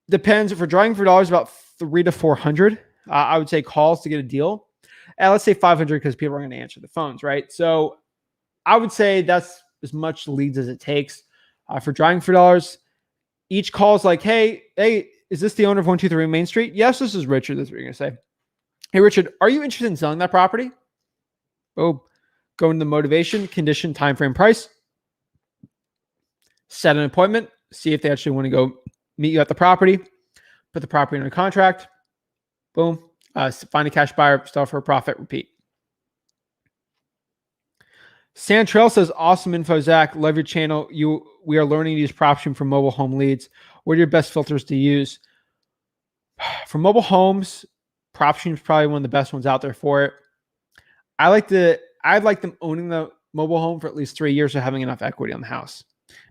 depends. If we're drawing for dollars, about 300 to 400, I would say calls to get a deal. And let's say 500 because people are going to answer the phones, right? So I would say that's as much leads as it takes for drawing for dollars. Each call is like, hey, is this the owner of 123 Main Street? Yes, this is Richard. That's what you're going to say. Hey, Richard, are you interested in selling that property? Oh, go into the motivation, condition, time frame, price. Set an appointment. See if they actually want to go meet you at the property. Put the property under contract. Boom. Find a cash buyer, sell for a profit, repeat. Santrell says, awesome info, Zach. Love your channel. We are learning to use PropStream for mobile home leads. What are your best filters to use? For mobile homes, PropStream is probably one of the best ones out there for it. I'd like them owning the mobile home for at least 3 years or having enough equity on the house.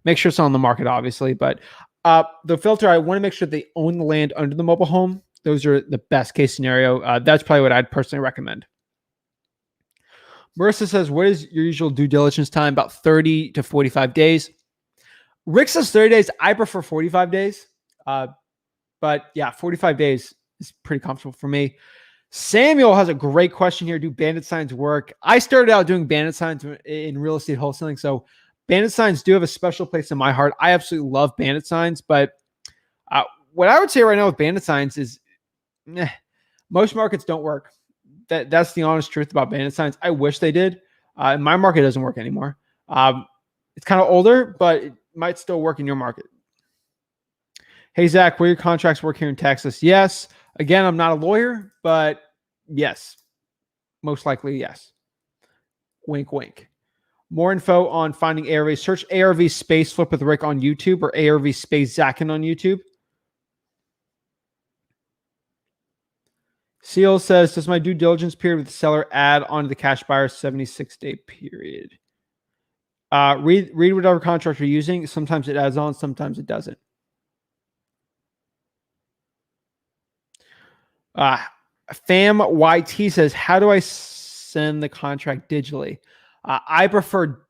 Make sure it's on the market, obviously, but the filter, I want to make sure they own the land under the mobile home. Those are the best case scenario. That's probably what I'd personally recommend. Marissa says, what is your usual due diligence time? About 30 to 45 days. Rick says 30 days. I prefer 45 days. But yeah, 45 days is pretty comfortable for me. Samuel has a great question here. Do bandit signs work? I started out doing bandit signs in real estate wholesaling. So bandit signs do have a special place in my heart. I absolutely love bandit signs. But what I would say right now with bandit signs is most markets don't work. That's the honest truth about bandit signs. I wish they did. My market doesn't work anymore. It's kind of older, but it might still work in your market. Hey, Zach, will your contracts work here in Texas? Yes. Again, I'm not a lawyer, but yes. Most likely, yes. Wink, wink. More info on finding ARV. Search ARV space flip with Rick on YouTube or ARV space Zach Ginn on YouTube. Seal says, does my due diligence period with the seller add on to the cash buyer's 76-day period? Read whatever contract you're using. Sometimes it adds on, sometimes it doesn't. Fam YT says, how do I send the contract digitally? I prefer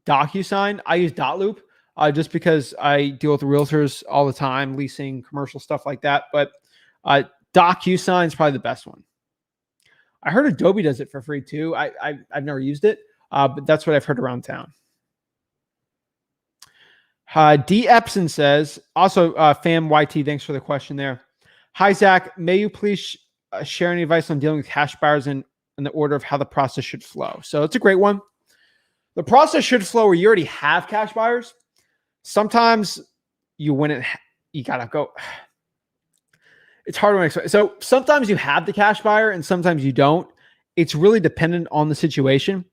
DocuSign. I use Dotloop just because I deal with realtors all the time, leasing, commercial stuff like that. But DocuSign is probably the best one. I heard Adobe does it for free too. I've never used it, but that's what I've heard around town. D. Epson says, also Fam YT, thanks for the question there. Hi, Zach. May you please share any advice on dealing with cash buyers in the order of how the process should flow? So it's a great one. The process should flow where you already have cash buyers. Sometimes you win it. You got to go. It's hard to explain. So sometimes you have the cash buyer and sometimes you don't. It's really dependent on the situation.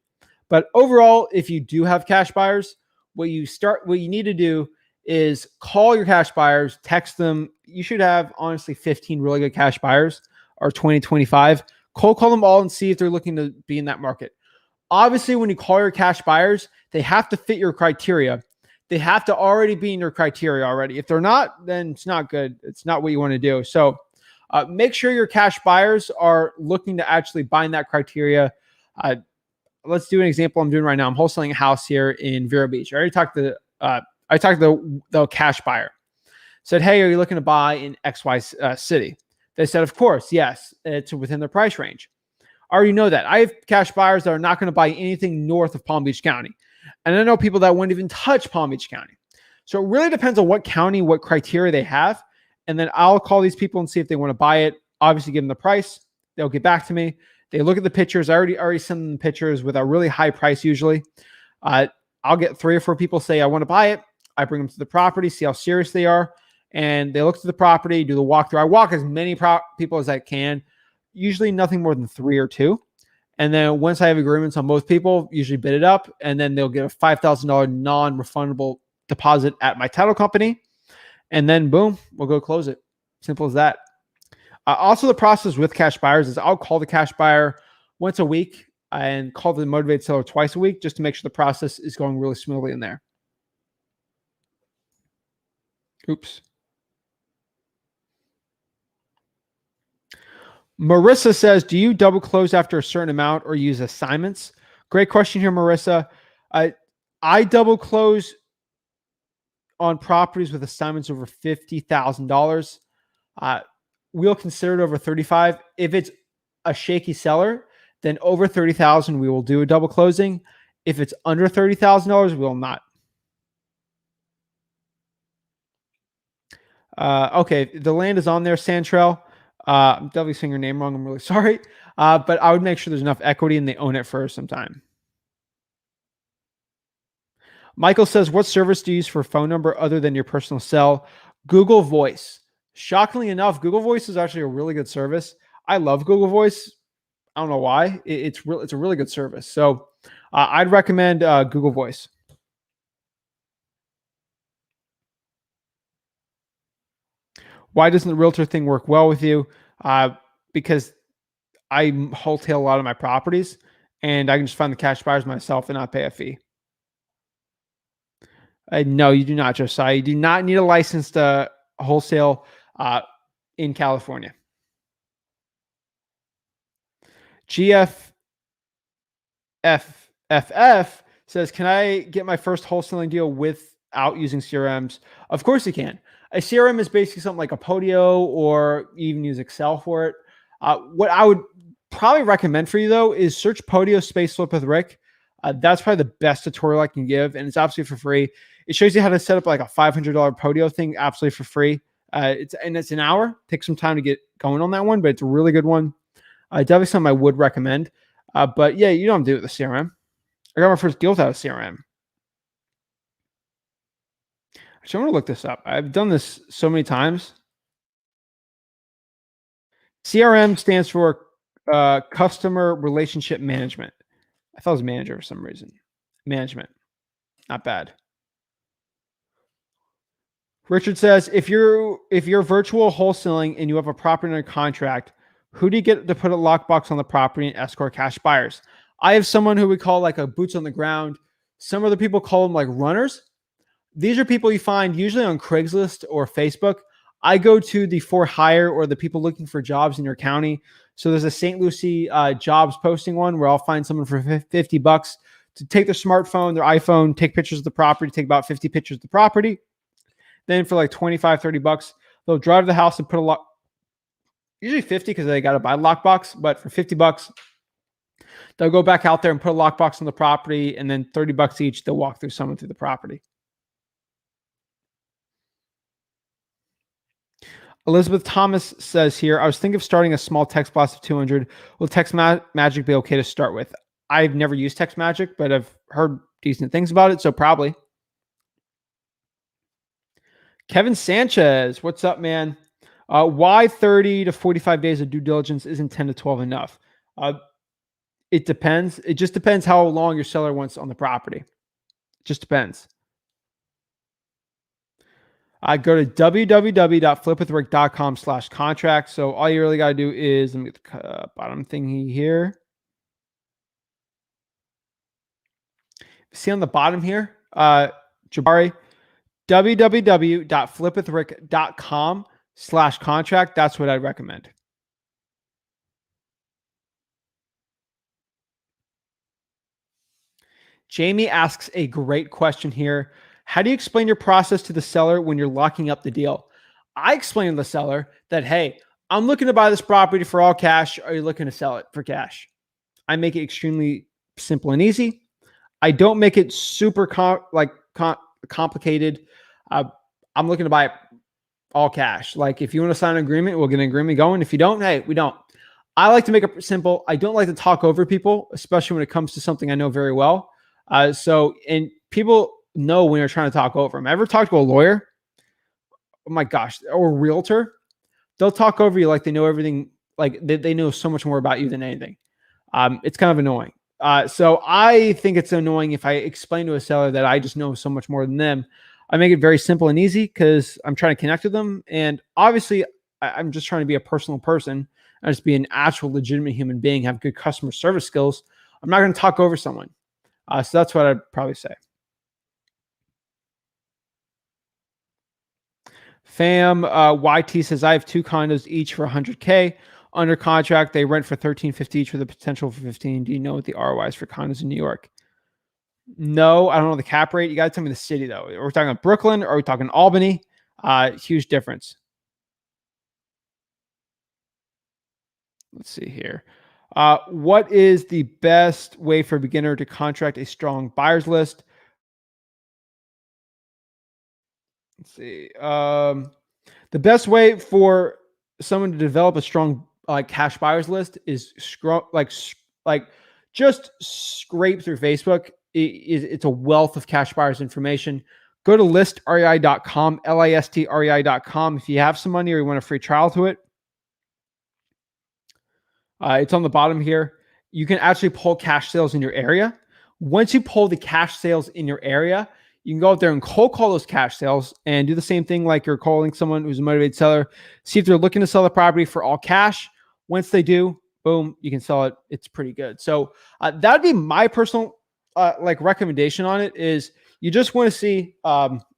But overall, if you do have cash buyers, what you need to do is call your cash buyers, text them. You should have, honestly, 15 really good cash buyers or 20, 25. Call them all and see if they're looking to be in that market. Obviously, when you call your cash buyers, they have to fit your criteria. They have to already be in your criteria already. If they're not, then it's not good. It's not what you want to do. So make sure your cash buyers are looking to actually bind that criteria. let's do an example I'm doing right now. I'm wholesaling a house here in Vero Beach. I already talked to the cash buyer. Said, hey, are you looking to buy in XY city? They said, of course, yes. It's within their price range. I already know that. I have cash buyers that are not going to buy anything north of Palm Beach County. And I know people that wouldn't even touch Palm Beach County. So it really depends on what county, what criteria they have. And then I'll call these people and see if they want to buy it. Obviously, give them the price. They'll get back to me. They look at the pictures. I already send them pictures with a really high price usually. I'll get 3 or 4 people say, I want to buy it. I bring them to the property, see how serious they are. And they look to the property, do the walkthrough. I walk as many people as I can, usually nothing more than 3 or 2. And then once I have agreements on both people, usually bid it up. And then they'll get a $5,000 non-refundable deposit at my title company. And then boom, we'll go close it. Simple as that. Also, the process with cash buyers is I'll call the cash buyer once a week and call the motivated seller twice a week just to make sure the process is going really smoothly in there. Oops. Marissa says, do you double close after a certain amount or use assignments? Great question here, Marissa. I double close on properties with assignments over $50,000. We'll consider it over 35. If it's a shaky seller, then over 30,000, we will do a double closing. If it's under $30,000, we will not. Okay, the land is on there, Santrell. I'm definitely saying your name wrong. I'm really sorry. But I would make sure there's enough equity and they own it for some time. Michael says, what service do you use for phone number other than your personal cell? Google Voice. Shockingly enough, Google Voice is actually a really good service. I love Google Voice. I don't know why. It's a really good service. So I'd recommend Google Voice. Why doesn't the realtor thing work well with you? Because I wholesale a lot of my properties and I can just find the cash buyers myself and not pay a fee. No, you do not, Josiah. You do not need a license to wholesale in California. GFFFF says, can I get my first wholesaling deal without using CRMs? Of course you can. A CRM is basically something like a Podio, or even use Excel for it. What I would probably recommend for you, though, is search Podio space Flip with Rick. That's probably the best tutorial I can give, and it's absolutely for free. It shows you how to set up like a $500 Podio thing absolutely for free. It's an hour. Take some time to get going on that one, but it's a really good one. Definitely something I would recommend. But yeah, you don't do it with a CRM. I got my first deal without a CRM. Actually, I want to look this up. I've done this so many times. CRM stands for Customer Relationship Management. I thought it was manager for some reason. Management. Not bad. Richard says, if you're virtual wholesaling and you have a property under contract, who do you get to put a lockbox on the property and escort cash buyers? I have someone who we call like a boots on the ground. Some other people call them like runners. These are people you find usually on Craigslist or Facebook. I go to the for hire or the people looking for jobs in your county. So there's a St. Lucie jobs posting one where I'll find someone for $50 to take their smartphone, their iPhone, take pictures of the property, take about 50 pictures of the property. Then for like 25, $30, they'll drive to the house and put a lock, usually 50 because they got to buy a lockbox, but for $50, they'll go back out there and put a lockbox on the property, and then $30 each, they'll walk through someone through the property. Elizabeth Thomas says here, I was thinking of starting a small text blast of 200. Will text magic be okay to start with? I've never used text magic, but I've heard decent things about it, so probably. Kevin Sanchez, what's up, man? Why 30 to 45 days of due diligence isn't 10 to 12 enough? It depends. It just depends how long your seller wants on the property. It just depends. I go to www.flipwithrick.com/contract. So all you really got to do is, let me get the bottom thingy here. See on the bottom here, Jabari, www.flipwithrick.com/contract. That's what I'd recommend. Jamie asks a great question here. How do you explain your process to the seller when you're locking up the deal? I explain to the seller that, hey, I'm looking to buy this property for all cash. Are you looking to sell it for cash? I make it extremely simple and easy. I don't make it super complicated. I'm looking to buy it all cash. Like if you want to sign an agreement, we'll get an agreement going. If you don't, hey, we don't. I like to make it simple. I don't like to talk over people, especially when it comes to something I know very well. And people know when you're trying to talk over them. Ever talk to a lawyer? Oh my gosh, or a realtor? They'll talk over you like they know everything. Like they know so much more about you than anything. It's kind of annoying. So I think it's annoying if I explain to a seller that I just know so much more than them. I make it very simple and easy because I'm trying to connect with them. And obviously, I'm just trying to be a personal person. I just be an actual legitimate human being, have good customer service skills. I'm not going to talk over someone. So that's what I'd probably say. Fam, YT says, I have 2 condos each for 100K. Under contract, they rent for $13.50 each with the potential for 15. Do you know what the ROI is for condos in New York? No, I don't know the cap rate. You got to tell me the city, though. Are we talking about Brooklyn? Or are we talking Albany? Huge difference. Let's see here. What is the best way for a beginner to contract a strong buyer's list? Let's see. The best way for someone to develop a strong cash buyers list is just scrape through Facebook. It's a wealth of cash buyers information. Go to listrei.com, listrei.com. If you have some money or you want a free trial to it, it's on the bottom here. You can actually pull cash sales in your area. Once you pull the cash sales in your area, you can go out there and cold call those cash sales and do the same thing like you're calling someone who's a motivated seller. See if they're looking to sell the property for all cash. Once they do, boom, you can sell it. It's pretty good. So that'd be my personal recommendation on it is you just want to see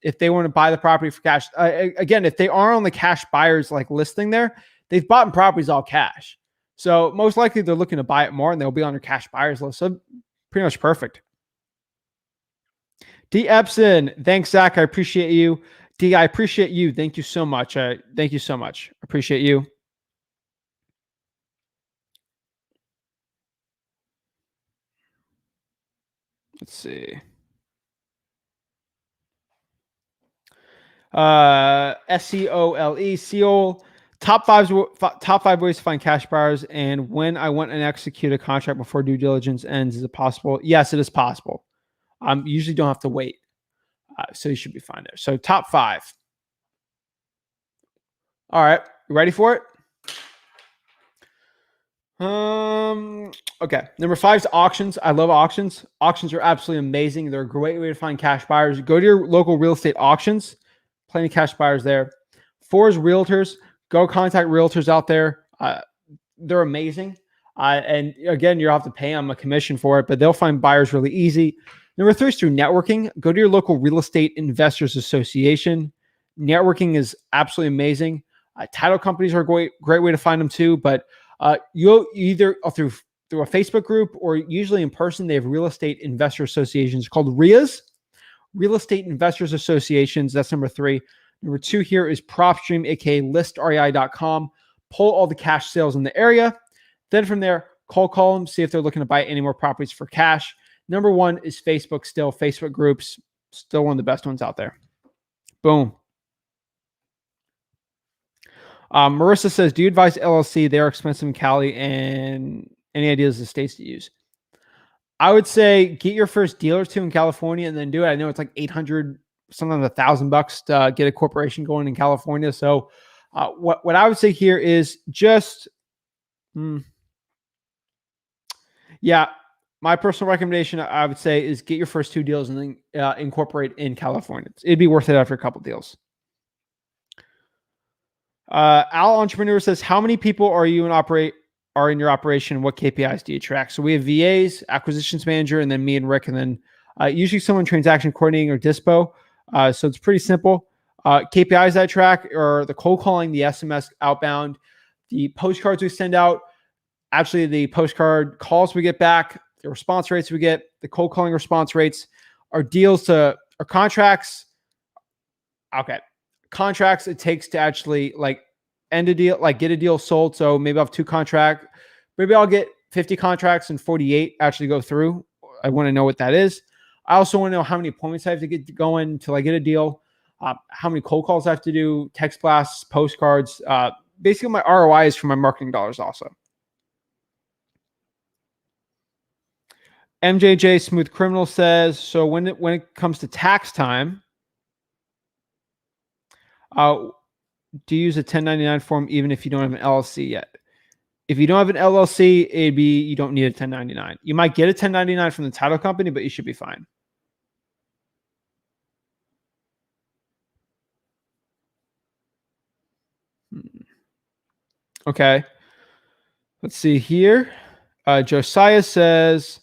if they want to buy the property for cash. Again, if they are on the cash buyers listing there, they've bought properties all cash. So most likely they're looking to buy it more and they'll be on your cash buyers list. So pretty much perfect. D. Epson, thanks, Zach. I appreciate you. D, I appreciate you. Thank you so much. Thank you so much. Appreciate you. Let's see. SEOLE, Seoul. Top 5 ways to find cash buyers. And when I want and execute a contract before due diligence ends, is it possible? Yes, it is possible. You usually don't have to wait. So you should be fine there. So top 5. All right. You ready for it? Okay. Number 5 is auctions. I love auctions. Auctions are absolutely amazing. They're a great way to find cash buyers. Go to your local real estate auctions. Plenty of cash buyers there. 4 is realtors. Go contact realtors out there. They're amazing. And again, you'll have to pay them a commission for it, but they'll find buyers really easy. Number 3 is through networking. Go to your local real estate investors association. Networking is absolutely amazing. Title companies are a great way to find them too, but you'll either through a Facebook group or usually in person. They have real estate investor associations called RIAs, Real Estate Investors Associations. That's number 3. Number 2 here is PropStream, aka listrei.com. Pull all the cash sales in the area. Then from there, call them, see if they're looking to buy any more properties for cash. Number 1 is Facebook still. Facebook groups, still one of the best ones out there. Boom. Marissa says, do you advise LLC? They are expensive in Cali, and any ideas of states to use? I would say get your first deal or 2 in California and then do it. I know it's like $800, sometimes $1,000 to get a corporation going in California. So what I would say here is just, my personal recommendation I would say is get your first 2 deals and then incorporate in California. It'd be worth it after a couple deals. Al Entrepreneur says, how many people are in your operation? What KPIs do you track? So we have VAs, acquisitions manager, and then me and Rick, and then usually someone transaction coordinating or dispo. So it's pretty simple. KPIs I track are the cold calling, the SMS outbound, the postcards we send out, actually the postcard calls we get back, the response rates we get, the cold calling response rates are deals to or contracts. Okay. Contracts it takes to actually like end a deal, like get a deal sold. So maybe I'll have 2 contracts. Maybe I'll get 50 contracts and 48 actually go through. I want to know what that is. I also want to know how many appointments I have to get going until I get a deal. How many cold calls I have to do, text blasts, postcards. Basically, my ROI is for my marketing dollars also. MJJ Smooth Criminal says, so when it comes to tax time, do you use a 1099 form even if you don't have an LLC yet? If you don't have an LLC, you don't need a 1099. You might get a 1099 from the title company, but you should be fine. Okay. Let's see here. Josiah says,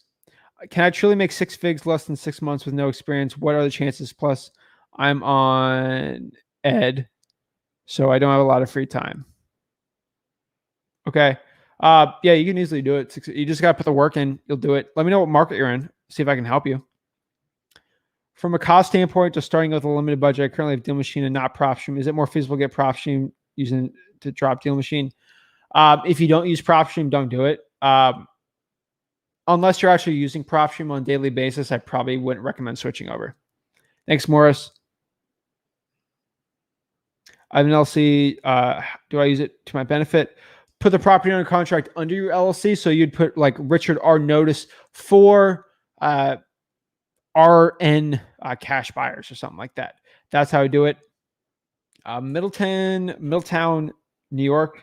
can I truly make 6 figs less than 6 months with no experience? What are the chances? Plus, I'm on ed, so I don't have a lot of free time. Okay. Yeah, you can easily do it. You just got to put the work in. You'll do it. Let me know what market you're in. See if I can help you. From a cost standpoint, just starting with a limited budget, I currently have Deal Machine and not PropStream. Is it more feasible to get PropStream using to drop Deal Machine? If you don't use PropStream, don't do it. Unless you're actually using PropStream on a daily basis, I probably wouldn't recommend switching over. Thanks, Morris. I have an LLC. Do I use it to my benefit? Put the property owner contract under your LLC. So you'd put like Richard R. Notice for RN cash buyers or something like that. That's how I do it. Middletown, New York.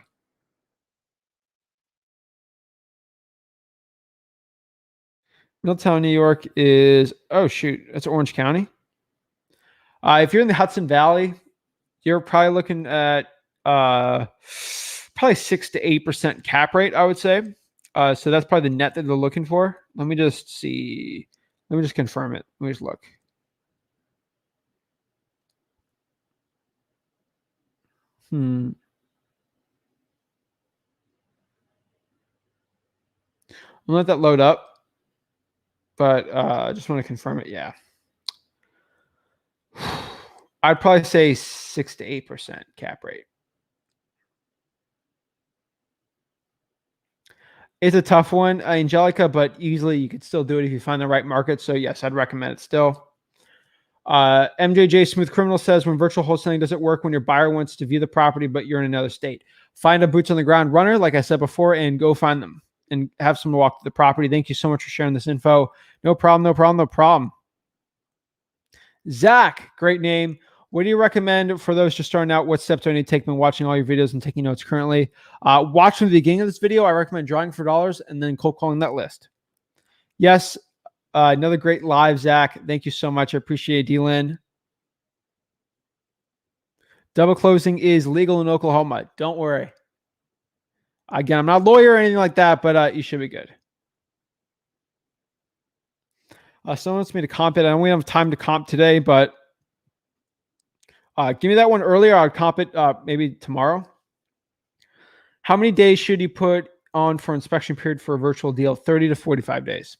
Middletown, New York is, oh shoot, that's Orange County. If you're in the Hudson Valley, you're probably looking at probably 6 to 8% cap rate, I would say. So that's probably the net that they're looking for. Let me just see. Let me just confirm it. Let me just look. I'll let that load up. But I just want to confirm it. Yeah. I'd probably say 6 to 8% cap rate. It's a tough one, Angelica, but easily you could still do it if you find the right market. So yes, I'd recommend it still. MJJ Smooth Criminal says, when virtual wholesaling doesn't work when your buyer wants to view the property, but you're in another state. Find a boots on the ground runner, like I said before, and go find them and have someone walk to the property. Thank you so much for sharing this info. No problem, no problem, no problem. Zach, great name. What do you recommend for those just starting out? What steps do I need to take when watching all your videos and taking notes currently? Watch from the beginning of this video. I recommend drawing for dollars and then cold calling that list. Yes, another great live, Zach. Thank you so much. I appreciate it, D-Lynn. Double closing is legal in Oklahoma. Don't worry. Again, I'm not a lawyer or anything like that, but you should be good. Someone wants me to comp it. I don't have time to comp today, but give me that one earlier. I'll comp it maybe tomorrow. How many days should you put on for inspection period for a virtual deal? 30 to 45 days.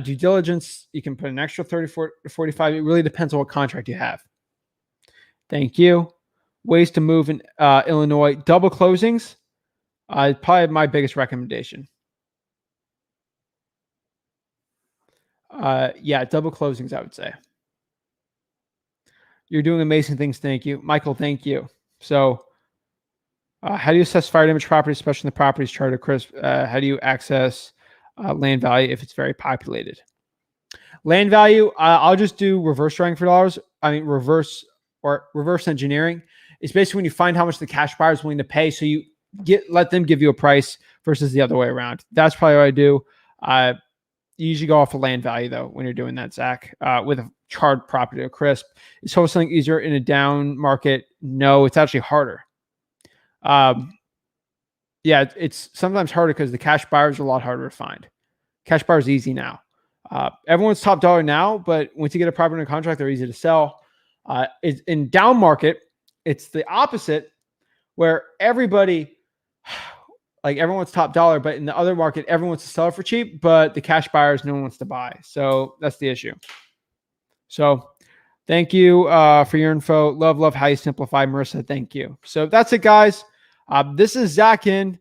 Due diligence, you can put an extra 34 to 45. It really depends on what contract you have. Thank you. Ways to move in Illinois. Double closings. Probably my biggest recommendation. Yeah, double closings, I would say. You're doing amazing things. Thank you. Michael, thank you. So how do you assess fire damage property, especially in the properties chart of Chris? How do you access land value if it's very populated? Land value, I'll just do reverse drawing for dollars. I mean, reverse engineering. It's basically when you find how much the cash buyer is willing to pay. So you let them give you a price versus the other way around. That's probably what I do. You usually go off of land value though when you're doing that, Zach, with a charred property or crisp. Is wholesaling easier in a down market? No, it's actually harder. Yeah, it's sometimes harder because the cash buyers are a lot harder to find. Cash buyers easy now. Everyone's top dollar now, but once you get a property under contract, they're easy to sell. In down market, it's the opposite, where everybody, like everyone wants top dollar, but in the other market, everyone wants to sell it for cheap, but the cash buyers, no one wants to buy. So that's the issue. So thank you for your info. Love how you simplify, Marissa. Thank you. So that's it, guys. This is Zach Ginn.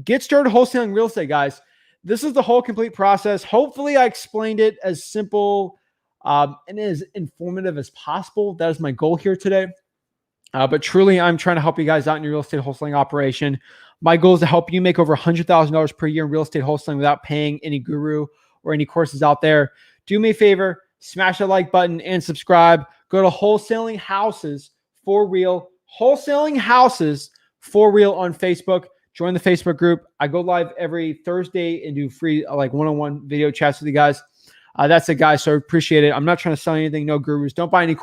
Get started wholesaling real estate, guys. This is the whole complete process. Hopefully I explained it as simple and as informative as possible. That is my goal here today. But truly, I'm trying to help you guys out in your real estate wholesaling operation. My goal is to help you make over $100,000 per year in real estate wholesaling without paying any guru or any courses out there. Do me a favor, smash that like button and subscribe. Go to Wholesaling Houses for Real. Wholesaling Houses for Real on Facebook. Join the Facebook group. I go live every Thursday and do free like one-on-one video chats with you guys. That's it, guys. So I appreciate it. I'm not trying to sell anything. No gurus. Don't buy any